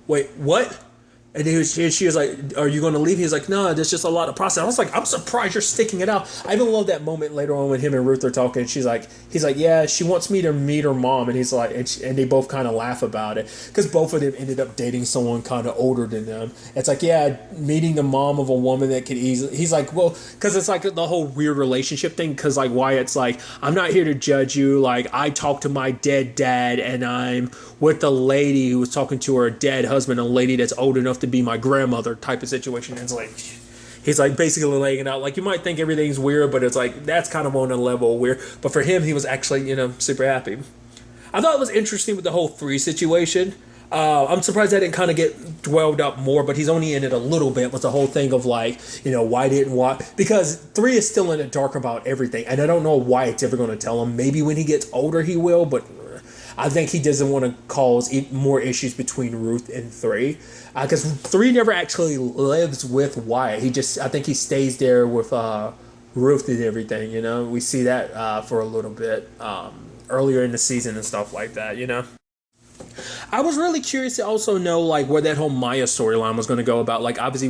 wait, what? And she was like, are you going to leave? He's like, no, there's just a lot of process. I was like, I'm surprised you're sticking it out. I even love that moment later on when him and Ruth are talking. He's like, yeah, she wants me to meet her mom. And he's like, and they both kind of laugh about it because both of them ended up dating someone kind of older than them. It's like, yeah, meeting the mom of a woman that could easily, he's like, well, because it's like the whole weird relationship thing. Because like Wyatt's like, I'm not here to judge you. Like, I talked to my dead dad and I'm with a lady who was talking to her dead husband, a lady that's old enough to be my grandmother type of situation. And it's like, he's like basically laying it out. Like, you might think everything's weird, but it's like, that's kind of on a level weird. But for him, he was actually, super happy. I thought it was interesting with the whole 3 situation. I'm surprised that didn't kind of get dwelled up more, but he's only in it a little bit with the whole thing of like, why? Because 3 is still in the dark about everything. And I don't know why it's ever going to tell him. Maybe when he gets older, he will, but I think he doesn't want to cause more issues between Ruth and 3. Because 3 never actually lives with Wyatt. I think he stays there with Ruth and everything, We see that for a little bit earlier in the season and stuff like that, I was really curious to also know, like, where that whole Maya storyline was going to go about. Like, obviously,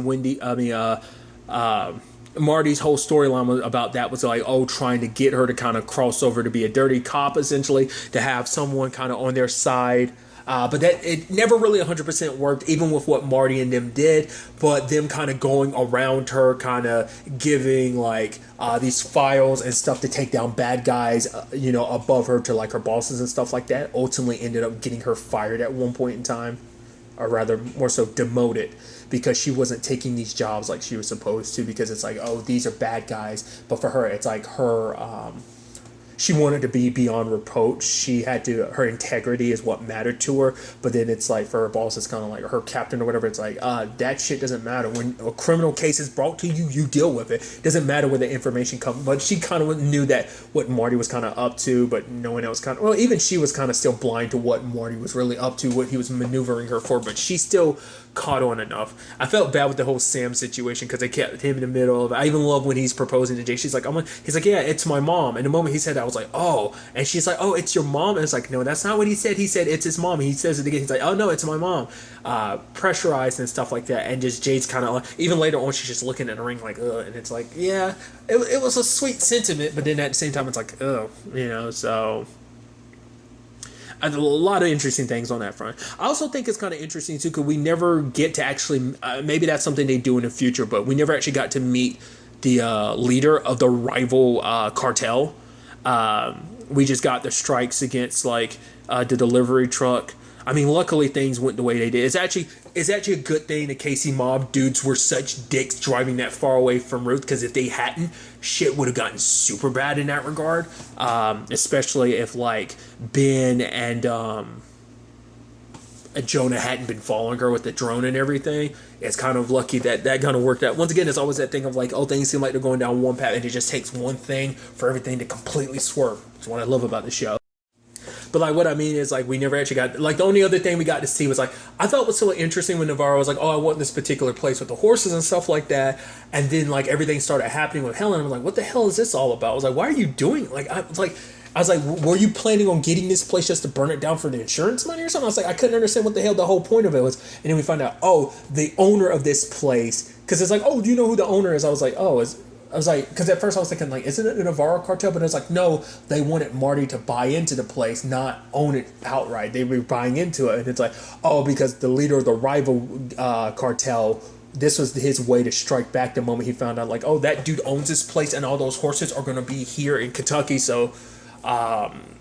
Marty's whole storyline was about that was like, trying to get her to kind of cross over to be a dirty cop, essentially, to have someone kind of on their side. But that it never really 100% worked, even with what Marty and them did. But them kind of going around her, kind of giving like these files and stuff to take down bad guys, above her to like her bosses and stuff like that. Ultimately, ended up getting her fired at one point in time, or rather, more so demoted, because she wasn't taking these jobs like she was supposed to. Because it's like, these are bad guys. But for her, it's like her. She wanted to be beyond reproach. Her integrity is what mattered to her. But then it's like, for her boss, it's kind of like her captain or whatever. It's like, that shit doesn't matter. When a criminal case is brought to you, you deal with it. Doesn't matter where the information comes. But she kind of knew that what Marty was kind of up to, but no one else even she was kind of still blind to what Marty was really up to, what he was maneuvering her for. But she still caught on enough. I felt bad with the whole Sam situation because they kept him in the middle of it. I even love when he's proposing to Jay. He's like, yeah, it's my mom. And the moment he said that, I was like, oh. And she's like, oh, it's your mom. And it's like, no, that's not what he said. He said it's his mom. He says it again. He's like, oh no, it's my mom. Pressurized and stuff like that. And just Jade's kind of, even later on, she's just looking at the ring like, ugh. And it's like, yeah, it was a sweet sentiment, but then at the same time, it's like, ugh, so. A lot of interesting things on that front. I also think it's kind of interesting too, because we never get to actually, maybe that's something they do in the future, but we never actually got to meet the leader of the rival cartel. We just got the strikes against like the delivery truck. I mean, luckily things went the way they did. It's actually a good thing the KC Mob dudes were such dicks driving that far away from Ruth, because if they hadn't, shit would have gotten super bad in that regard. Especially if like Ben and Jonah hadn't been following her with the drone and everything. It's kind of lucky that kind of worked out. Once again, it's always that thing of like, oh, things seem like they're going down one path, and it just takes one thing for everything to completely swerve. That's what I love about the show. But like what I mean is like we never actually got, like the only other thing we got to see was like, I thought was so interesting when Navarro was like, oh, I want this particular place with the horses and stuff like that, and then like everything started happening with Helen. I was like, what the hell is this all about? I was like, why are you doing it? I was like, were you planning on getting this place just to burn it down for the insurance money or something? I was like, I couldn't understand what the hell the whole point of it was. And then we find out, oh, the owner of this place, because it's like, oh, do you know who the owner is? I was like, oh, I was like, because at first I was thinking like, isn't it a Navarro cartel? But it's like, no, they wanted Marty to buy into the place, not own it outright. They were buying into it. And it's like, oh, because the leader of the rival cartel, this was his way to strike back the moment he found out like, oh, that dude owns this place and all those horses are going to be here in Kentucky. So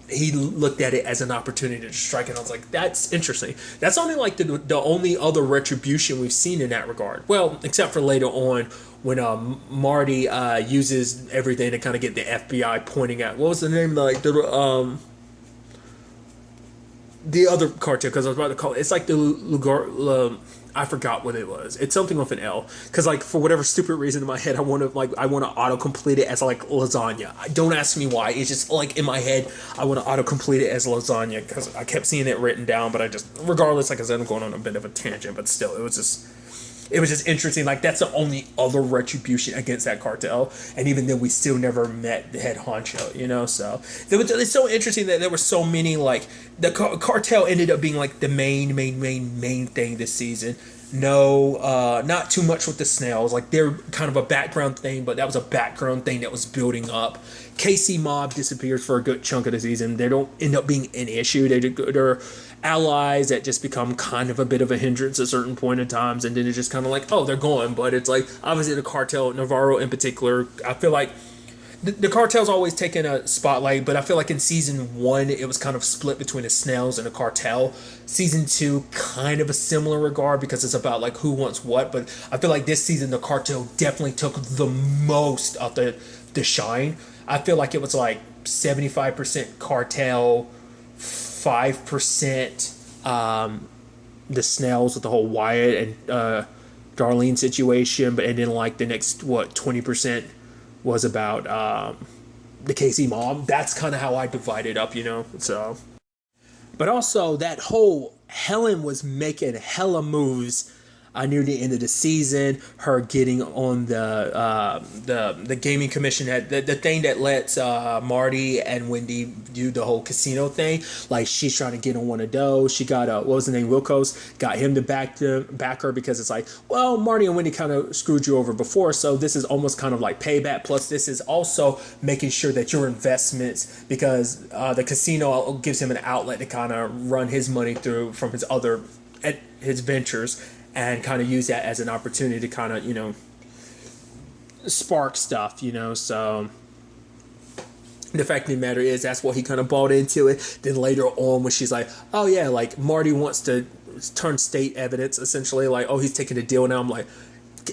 he looked at it as an opportunity to strike, and I was like, that's interesting. That's only like the only other retribution we've seen in that regard. Well, except for later on when Marty uses everything to kind of get the FBI pointing at, what was the name, like the other cartel, because I was about to call it, it's like the Lugar, I forgot what it was. It's something with an L, because like for whatever stupid reason in my head I want to autocomplete it as like lasagna. Don't ask me why. It's just like in my head I want to autocomplete it as lasagna, because I kept seeing it written down, but I just, regardless, like I said, I'm going on a bit of a tangent, but still it was just interesting. Like that's the only other retribution against that cartel, and even then we still never met the head honcho, so it's so interesting that there were so many, like the cartel ended up being like the main thing this season. No, not too much with the snails. Like they're kind of a background thing, but that was a background thing that was building up. KC Mob disappears for a good chunk of the season. They don't end up being an issue. They're allies that just become kind of a bit of a hindrance at certain point in times, and then it's just kind of like, oh, they're gone. But it's like, obviously the cartel, Navarro in particular, I feel like the cartel's always taken a spotlight, but I feel like in season 1 it was kind of split between the snails and the cartel. Season 2 kind of a similar regard, because it's about like who wants what, but I feel like this season the cartel definitely took the most of the shine. I feel like it was like 75% cartel, 5% the snails with the whole Wyatt and Darlene situation, and then like the next 20% was about the KC Mob. That's kind of how I divide it up, so. But also that whole Helen was making hella moves near the end of the season. Her getting on the gaming commission, the thing that lets Marty and Wendy do the whole casino thing. Like she's trying to get on one of those. She got what was the name, Wilkos, got him to back her, because it's like, well, Marty and Wendy kind of screwed you over before, so this is almost kind of like payback. Plus this is also making sure that your investments, because the casino gives him an outlet to kind of run his money through from his ventures, and kind of use that as an opportunity to kind of, spark stuff, so the fact of the matter is that's what he kind of bought into it. Then later on when she's like, oh yeah, like Marty wants to turn state evidence, essentially, like, oh, he's taking a deal now. I'm like,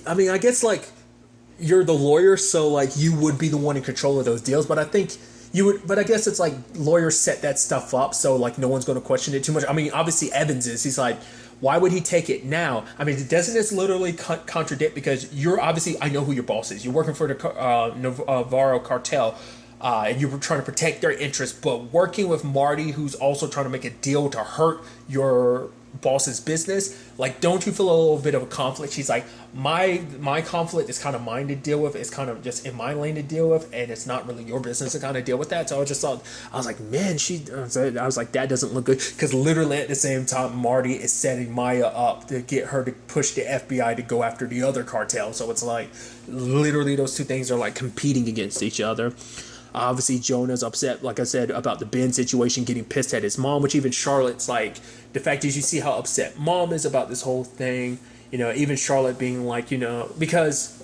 I mean, I guess like you're the lawyer, so like you would be the one in control of those deals, but I think you would, but I guess it's like lawyers set that stuff up, so like no one's going to question it too much. I mean, obviously Evans is, he's like, why would he take it now? I mean, doesn't this literally contradict, because you're obviously, I know who your boss is. You're working for the Navarro cartel, and you're trying to protect their interests, but working with Marty, who's also trying to make a deal to hurt your boss's business. Like, don't you feel a little bit of a conflict? She's like, my conflict is kind of mine to deal with. It's kind of just in my lane to deal with, and it's not really your business to kind of deal with that. So I just thought, I was like, man, I was like, that doesn't look good, because literally at the same time, Marty is setting Maya up to get her to push the FBI to go after the other cartel. So it's like, literally those two things are like competing against each other. Obviously, Jonah's upset, like I said, about the Ben situation, getting pissed at his mom, which even Charlotte's like, the fact is, you see how upset mom is about this whole thing. Even Charlotte being like, because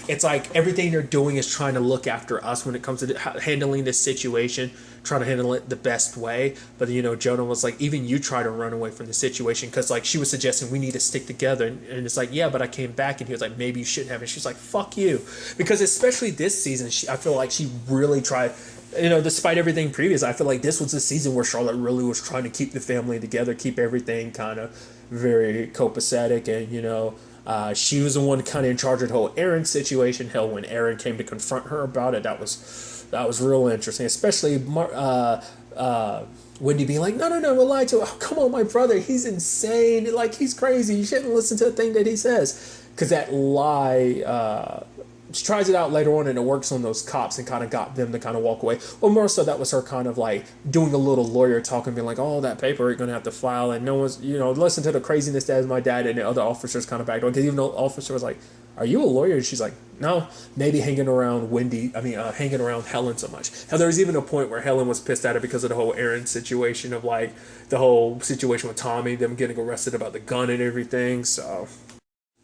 it's like everything they're doing is trying to look after us when it comes to handling this situation, trying to handle it the best way. But, Jonah was like, even you try to run away from the situation, because like she was suggesting we need to stick together. And it's like, yeah, but I came back. And he was like, maybe you shouldn't have. And she's like, fuck you. Because especially this season, I feel like she really tried, despite everything previous, I feel like this was the season where Charlotte really was trying to keep the family together, keep everything kind of very copacetic. And, she was the one kind of in charge of the whole Aaron situation. Hell, when Aaron came to confront her about it, that was real interesting. Especially Wendy being like, no, we'll lie to him. Oh, come on, my brother, he's insane. Like, he's crazy. You shouldn't listen to a thing that he says. Because that lie, she tries it out later on, and it works on those cops and kind of got them to kind of walk away. Well, more so that was her kind of like doing a little lawyer talk and being like, oh, that paper you're going to have to file. And no one's, listen to the craziness that is my dad. And the other officers kind of backed on, because even the officer was like, are you a lawyer? And she's like, no, maybe hanging around hanging around Helen so much. Now, there was even a point where Helen was pissed at her because of the whole Aaron situation of like the whole situation with Tommy, them getting arrested about the gun and everything. So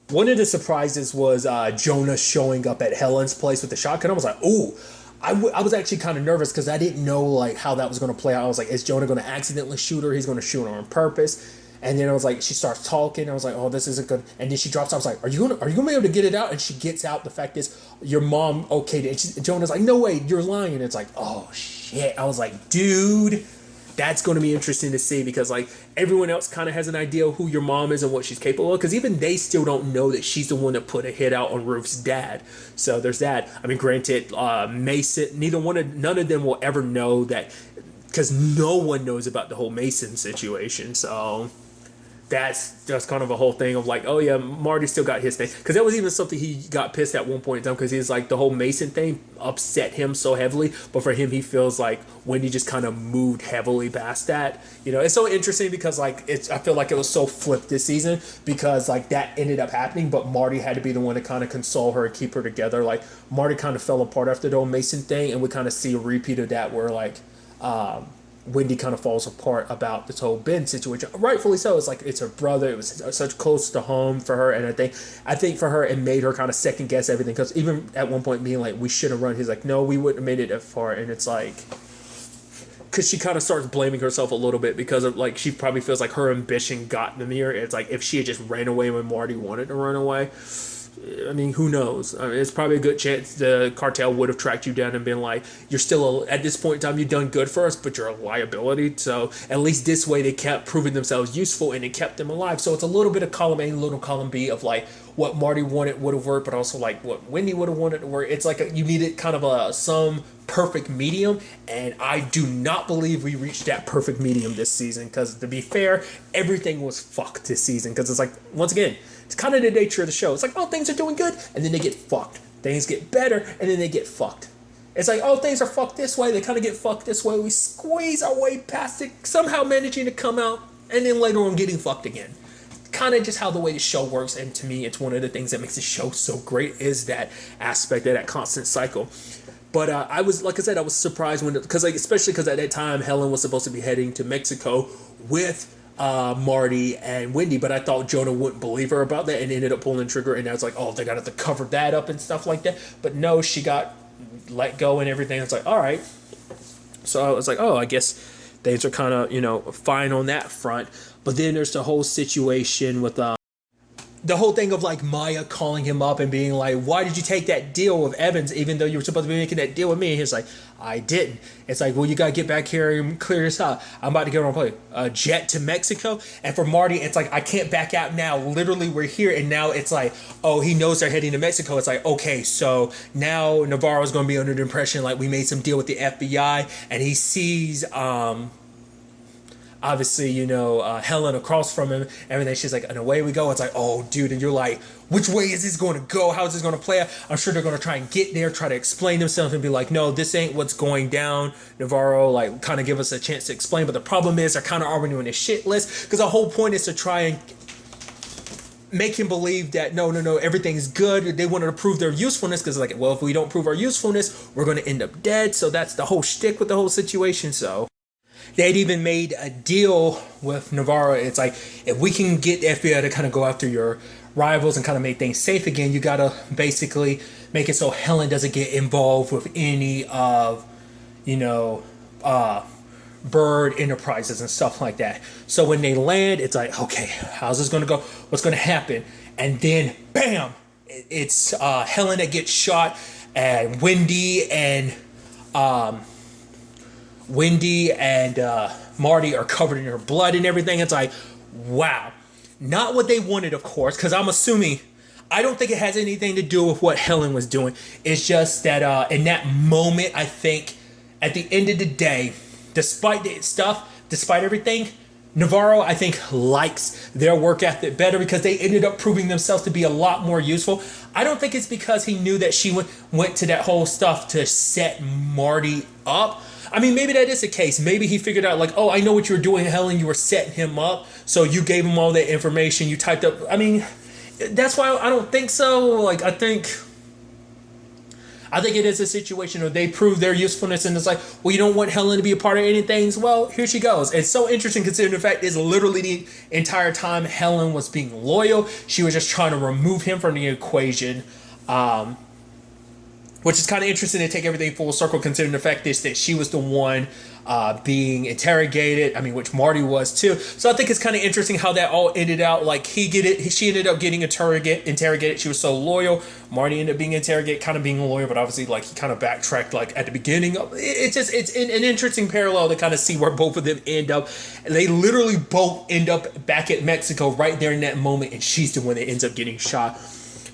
one of the surprises was Jonah showing up at Helen's place with the shotgun. I was like, ooh. I was actually kind of nervous because I didn't know like how that was going to play out. I was like, is Jonah going to accidentally shoot her? He's going to shoot her on purpose. And then I was like, she starts talking. I was like, oh, this isn't good. And then she drops out. I was like, are you gonna be able to get it out? And she gets out. The fact is, your mom okayed it. And Jonah's like, no way, you're lying. And it's like, oh shit. I was like, dude, that's going to be interesting to see, because like everyone else kind of has an idea of who your mom is and what she's capable of, because even they still don't know that she's the one that put a hit out on Ruth's dad. So there's that. I mean, granted, Mason, none of them will ever know that, because no one knows about the whole Mason situation. So that's just kind of a whole thing of like, oh yeah, Marty still got his thing. Because that was even something he got pissed at one point in time, because he's like, the whole Mason thing upset him so heavily. But for him, he feels like Wendy just kind of moved heavily past that. It's so interesting because like I feel like it was so flipped this season, because like that ended up happening, but Marty had to be the one to kind of console her and keep her together. Like Marty kind of fell apart after the whole Mason thing, and we kind of see a repeat of that where like Wendy kind of falls apart about this whole Ben situation. Rightfully so. It's like, it's her brother. It was such close to home for her. And I think for her, it made her kind of second guess everything. Because even at one point being like, we should have run. He's like, no, we wouldn't have made it that far. And it's like, because she kind of starts blaming herself a little bit, because of like, she probably feels like her ambition got in the mirror. It's like, if she had just ran away when Marty wanted to run away, I mean, who knows? I mean, it's probably a good chance the cartel would have tracked you down and been like, you're still, at this point in time, you've done good for us, but you're a liability. So at least this way they kept proving themselves useful, and it kept them alive. So it's a little bit of column A, a little column B of like what Marty wanted would have worked, but also like what Wendy would have wanted to work. It's like you needed kind of some perfect medium, and I do not believe we reached that perfect medium this season, because to be fair, everything was fucked this season. Because it's like, once again, it's kind of the nature of the show. It's like, oh, things are doing good, and then they get fucked. Things get better, and then they get fucked. It's like, oh, things are fucked this way, they kind of get fucked this way. We squeeze our way past it, somehow managing to come out, and then later on getting fucked again. Kind of just how the way the show works. And to me, it's one of the things that makes the show so great, is that aspect of that constant cycle. But I was, like I said, I was surprised when, because like, especially because at that time Helen was supposed to be heading to Mexico with Marty and Wendy, but I thought Jonah wouldn't believe her about that, and ended up pulling the trigger. And I was like, oh, they're gonna have to cover that up and stuff like that. But no, she got let go and everything. It's like, all right. So I was like, oh, I guess things are kind of fine on that front. But then there's the whole situation with the whole thing of like Maya calling him up and being like, why did you take that deal with Evans even though you were supposed to be making that deal with me? And he's like, I didn't. It's like, well, you got to get back here and clear this out. I'm about to get on a jet to Mexico. And for Marty, it's like, I can't back out now. Literally, we're here. And now it's like, oh, he knows they're heading to Mexico. It's like, okay, so now Navarro's going to be under the impression like we made some deal with the FBI. And he sees obviously, Helen across from him, everything. She's like, and away we go. It's like, oh, dude. And you're like, which way is this going to go? How is this going to play out? I'm sure they're going to try and get there, try to explain themselves and be like, no, this ain't what's going down. Navarro, like, kind of give us a chance to explain. But the problem is they're kind of already on a shit list, because the whole point is to try and make him believe that no, everything's good. They wanted to prove their usefulness, because like, well, if we don't prove our usefulness, we're going to end up dead. So that's the whole shtick with the whole situation. So they'd even made a deal with Navarro. It's like, if we can get the FBI to kind of go after your rivals and kind of make things safe again, you got to basically make it so Helen doesn't get involved with any of, Bird Enterprises and stuff like that. So when they land, it's like, okay, how's this going to go? What's going to happen? And then, bam, it's Helen that gets shot, and Wendy and Marty are covered in her blood and everything. It's like, wow. Not what they wanted, of course, because I'm assuming, I don't think it has anything to do with what Helen was doing. It's just that in that moment, I think at the end of the day, despite the stuff, despite everything, Navarro, I think, likes their work ethic better, because they ended up proving themselves to be a lot more useful. I don't think it's because he knew that she went to that whole stuff to set Marty up. I mean, maybe that is the case. Maybe he figured out, like, oh, I know what you were doing, Helen. You were setting him up. So you gave him all that information. You typed up. I mean, that's why I don't think so. Like, I think it is a situation where they prove their usefulness, and it's like, well, you don't want Helen to be a part of anything. Well, here she goes. It's so interesting, considering the fact is literally the entire time Helen was being loyal. She was just trying to remove him from the equation. Which is kind of interesting to take everything full circle, considering the fact is that she was the one being interrogated. I mean, which Marty was too. So I think it's kind of interesting how that all ended out. Like, she ended up getting interrogated. She was so loyal. Marty ended up being interrogated, kind of being loyal, but obviously, like, he kind of backtracked, like, at the beginning. It's an interesting parallel to kind of see where both of them end up. They literally both end up back at Mexico right there in that moment, and she's the one that ends up getting shot.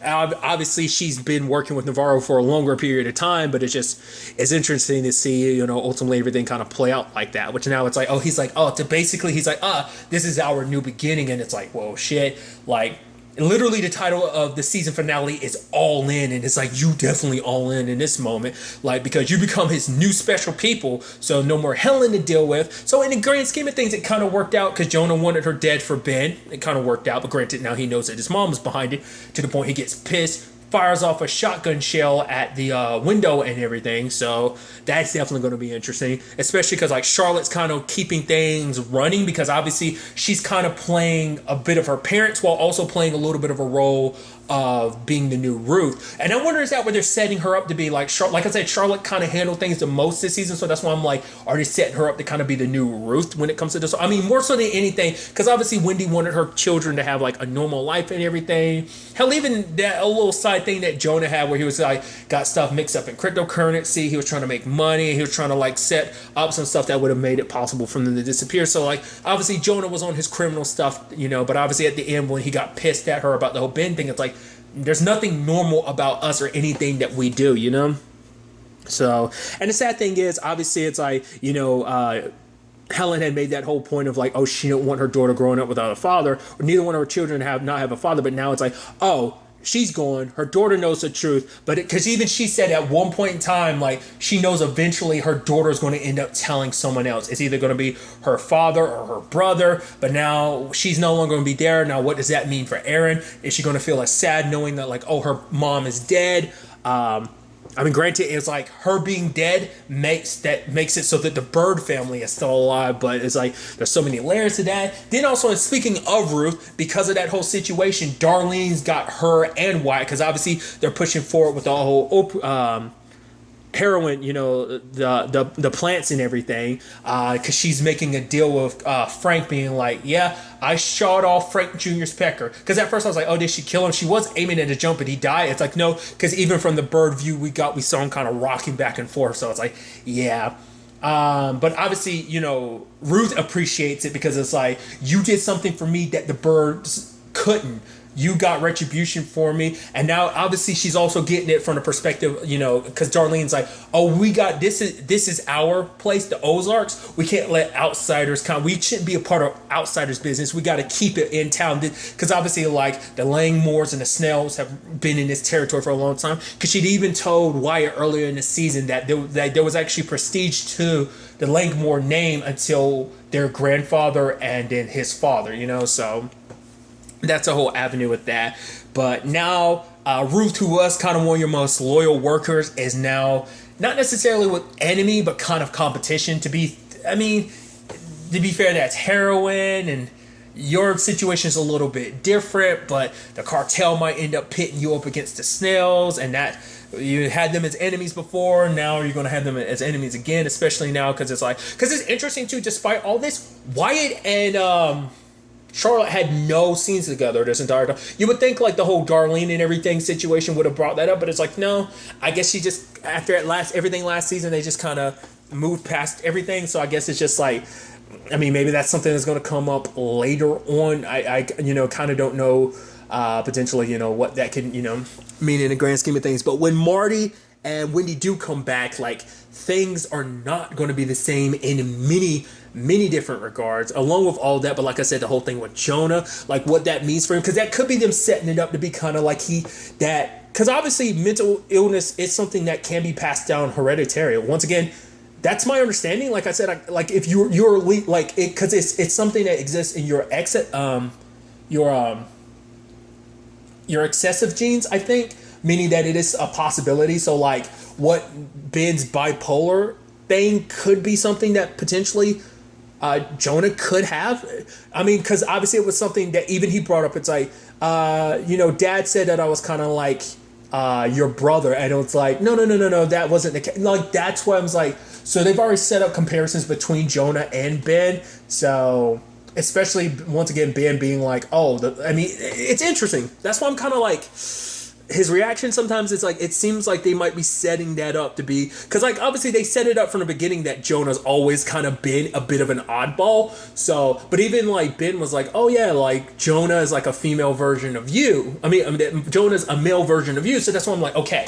Obviously, she's been working with Navarro for a longer period of time, but it's interesting to see, ultimately everything kind of play out like that. Which now it's like, oh, he's like, this is our new beginning, and it's like, whoa, shit, like. Literally, the title of the season finale is All In, and it's like, you definitely all in this moment, like, because you become his new special people, so no more Helen to deal with. So in the grand scheme of things, it kind of worked out, because Jonah wanted her dead for Ben. It kind of worked out, but granted, now he knows that his mom is behind it, to the point he gets pissed, fires off a shotgun shell at the window and everything. So that's definitely going to be interesting, especially because, like, Charlotte's kind of keeping things running, because obviously she's kind of playing a bit of her parents while also playing a little bit of a role of being the new Ruth. And I wonder, is that where they're setting her up to be like Like I said, Charlotte kind of handled things the most this season, so that's why I'm like, are they setting her up to kind of be the new Ruth when it comes to this? I mean, more so than anything, because obviously Wendy wanted her children to have, like, a normal life and everything. Hell, even that a little side thing that Jonah had, where he was like, got stuff mixed up in cryptocurrency. He was trying to make money. He was trying to, like, set up some stuff that would have made it possible for them to disappear. So, like, obviously Jonah was on his criminal stuff, but obviously at the end when he got pissed at her about the whole Ben thing, it's like, there's nothing normal about us or anything that we do, So, and the sad thing is, obviously, it's like, Helen had made that whole point of, like, oh, she didn't want her daughter growing up without a father, or neither one of her children not have a father. But now it's like, oh, she's gone. Her daughter knows the truth. But because even she said at one point in time, like, she knows eventually her daughter is going to end up telling someone else. It's either going to be her father or her brother. But now she's no longer going to be there. Now, what does that mean for Erin? Is she going to feel as sad knowing that, like, oh, her mom is dead? I mean, granted, it's like her being dead makes it so that the Bird family is still alive, but it's like there's so many layers to that. Then also, speaking of Ruth, because of that whole situation, Darlene's got her and Wyatt, because obviously they're pushing forward with the whole heroin, the plants and everything, because she's making a deal with Frank, being like, yeah, I shot off Frank Jr.'s pecker. Because at first I was like, oh, did she kill him? She was aiming at a jump, but he died. It's like, no, because even from the bird view we saw him kind of rocking back and forth. So it's like, yeah. But obviously, Ruth appreciates it, because it's like, you did something for me that the birds couldn't. you got retribution for me. And now obviously she's also getting it from the perspective, because Darlene's like, oh, we got this is our place, the Ozarks. We can't let outsiders come. We shouldn't be a part of outsiders' business. We got to keep it in town, because obviously like the Langmores and the Snells have been in this territory for a long time. Because she'd even told Wyatt earlier in the season that there was actually prestige to the Langmore name until their grandfather and then his father, so that's a whole avenue with that. But now Ruth, who was kind of one of your most loyal workers, is now not necessarily with enemy, but kind of competition. To be fair, that's heroin, and your situation is a little bit different, but the cartel might end up pitting you up against the Snells, and that you had them as enemies before. Now you're going to have them as enemies again, especially now because it's interesting too. Despite all this, Wyatt and Charlotte had no scenes together this entire time. You would think like the whole Darlene and everything situation would have brought that up, but it's like, no, I guess she just, after everything last season, they just kind of moved past everything. So I guess it's just like, maybe that's something that's going to come up later on. I kind of don't know potentially, what that can, mean in the grand scheme of things. But when Marty and Wendy do come back, like, things are not going to be the same in many different regards, along with all that. But like I said, the whole thing with Jonah, like what that means for him, because that could be them setting it up to be kind of like because obviously mental illness is something that can be passed down hereditary. Once again, that's my understanding. Like I said, if you're like it, because it's something that exists in your excessive genes, I think, meaning that it is a possibility. So like what Ben's bipolar thing could be something that potentially Jonah could have. Because obviously it was something that even he brought up. It's like, Dad said that I was kind of like your brother, and it's like, no, that wasn't the case. Like, that's why I was like, so they've already set up comparisons between Jonah and Ben. So especially once again, Ben being like, it's interesting. That's why I'm kind of like, his reaction sometimes is like, it seems like they might be setting that up to be, because like obviously they set it up from the beginning that Jonah's always kind of been a bit of an oddball. So, but even like Ben was like, oh yeah, like Jonah is like a female version of you. Jonah's a male version of you. So that's why I'm like, okay,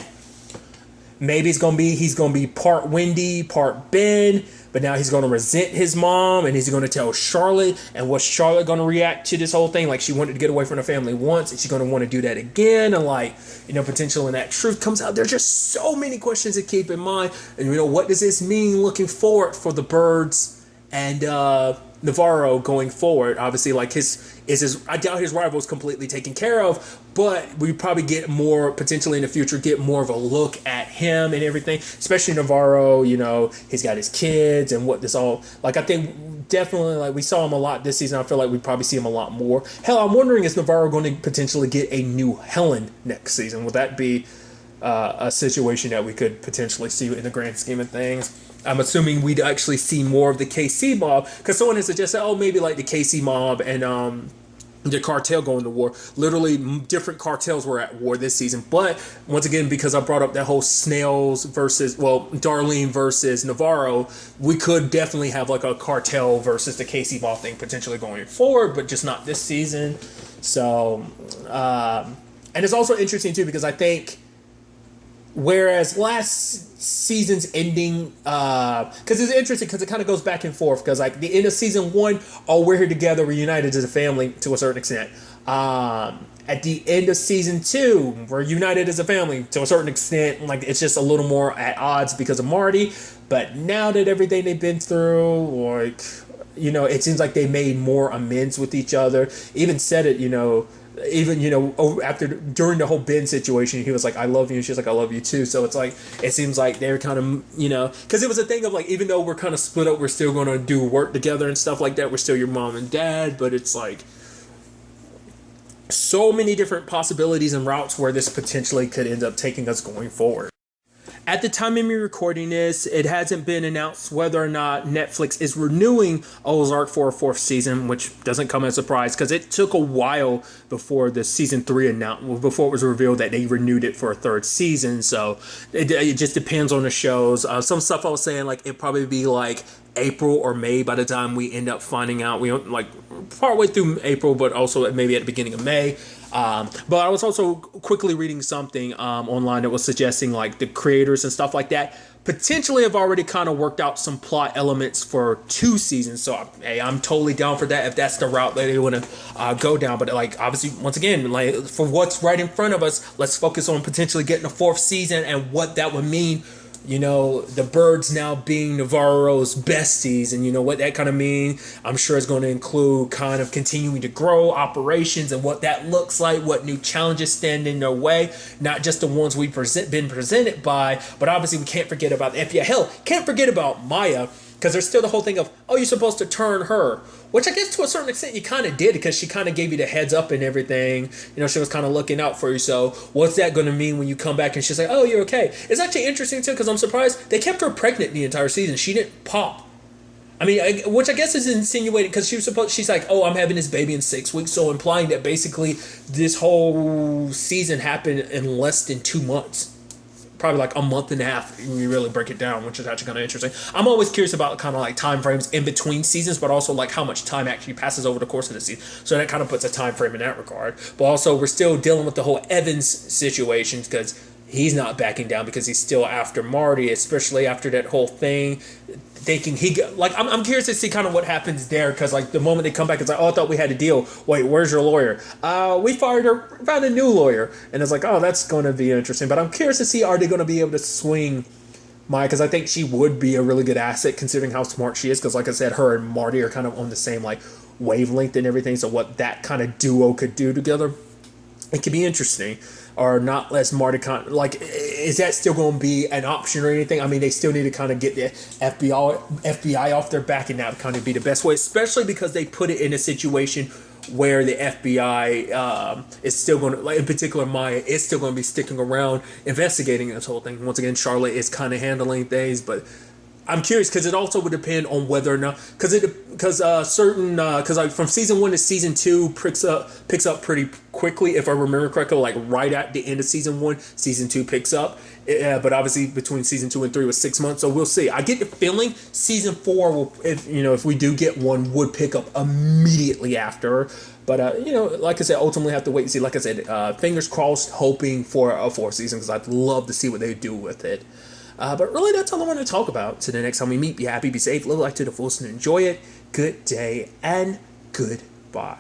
maybe he's gonna be part Wendy, part Ben. But now he's going to resent his mom, and he's going to tell Charlotte. And what's Charlotte going to react to this whole thing? Like, she wanted to get away from her family once, and she's going to want to do that again. And like, potential when that truth comes out, there's just so many questions to keep in mind. And what does this mean looking forward for the Birds and Navarro going forward? Obviously, like I doubt his rival is completely taken care of, but we probably get more potentially in the future, get more of a look at him and everything, especially Navarro. He's got his kids and what this all like. I think definitely like we saw him a lot this season. I feel like we probably see him a lot more. Hell, I'm wondering, is Navarro going to potentially get a new Helen next season? Would that be a situation that we could potentially see in the grand scheme of things? I'm assuming we'd actually see more of the KC mob, because someone has suggested, maybe like the KC mob and the cartel going to war. Literally, different cartels were at war this season. But once again, because I brought up that whole Darlene versus Navarro, we could definitely have like a cartel versus the KC mob thing potentially going forward, but just not this season. So, and it's also interesting too, because I think, whereas last season's ending, because it's interesting because it kind of goes back and forth, because like the end of season 1, we're here together, we're united as a family to a certain extent. At the end of season 2, we're united as a family to a certain extent. Like, it's just a little more at odds because of Marty. But now that everything they've been through, like, it seems like they made more amends with each other. Even said it, during the whole Ben situation, he was like, I love you, and she's like, I love you too. So it's like, it seems like they're kind of, because it was a thing of like, even though we're kind of split up, we're still going to do work together and stuff like that. We're still your mom and dad. But it's like so many different possibilities and routes where this potentially could end up taking us going forward. At the time of me recording this, it hasn't been announced whether or not Netflix is renewing Ozark for a 4th season, which doesn't come as a surprise because it took a while before the season 3 before it was revealed that they renewed it for a 3rd season. So it just depends on the shows. Some stuff I was saying, like, it'd probably be like April or May by the time we end up finding out. We don't, like, partway through April, but also maybe at the beginning of May. But I was also quickly reading something online that was suggesting like the creators and stuff like that potentially have already kind of worked out some plot elements for 2 seasons. So hey, I'm totally down for that if that's the route that they want to go down. But like obviously, once again, like for what's right in front of us, let's focus on potentially getting a 4th season and what that would mean. You know, the birds now being Navarro's besties, and you know what that kind of means. I'm sure it's going to include kind of continuing to grow operations and what that looks like, what new challenges stand in their way, not just the ones we've been presented by, but obviously we can't forget about the FBI. Hell, can't forget about Maya, because there's still the whole thing of, oh, you're supposed to turn her, which I guess to a certain extent you kind of did, because she kind of gave you the heads up and everything. You know, she was kind of looking out for you. So what's that going to mean when you come back and she's like, oh, you're okay? It's actually interesting too, because I'm surprised they kept her pregnant the entire season. She didn't pop. I mean, which I guess is insinuating, because she's like, oh, I'm having this baby in 6 weeks. So implying that basically this whole season happened in less than 2 months. Probably like a month and a half when you really break it down, which is actually kind of interesting. I'm always curious about kind of like time frames in between seasons, but also like how much time actually passes over the course of the season. So that kind of puts a time frame in that regard. But also we're still dealing with the whole Evans situation, because he's not backing down, because he's still after Marty, especially after that whole thing. Thinking I'm curious to see kind of what happens there, because like the moment they come back, it's like, oh, I thought we had a deal. Wait, where's your lawyer? We found a new lawyer, and it's like, oh, that's going to be interesting. But I'm curious to see, are they going to be able to swing Maya, because I think she would be a really good asset considering how smart she is. Because like I said, her and Marty are kind of on the same like wavelength and everything. So what that kind of duo could do together, it could be interesting. Or not less Marty is that still going to be an option or anything? I mean, they still need to kind of get the FBI off their back, and that would kind of be the best way, especially because they put it in a situation where the FBI is still going to, like in particular Maya, is still going to be sticking around investigating this whole thing. Once again, Charlotte is kind of handling things, but I'm curious, because it also would depend on whether or not, because like from season 1 to season 2 picks up pretty quickly, if I remember correctly, like right at the end of season 1, season 2 picks up. But obviously between season 2 and 3 was 6 months, so we'll see. I get the feeling season 4 will, if we do get one, would pick up immediately after. But like I said, ultimately have to wait and see. Like I said, fingers crossed, hoping for a 4th season, because I'd love to see what they do with it. But really, that's all I want to talk about. So the next time we meet, be happy, be safe, live life to the fullest, and enjoy it. Good day, and goodbye.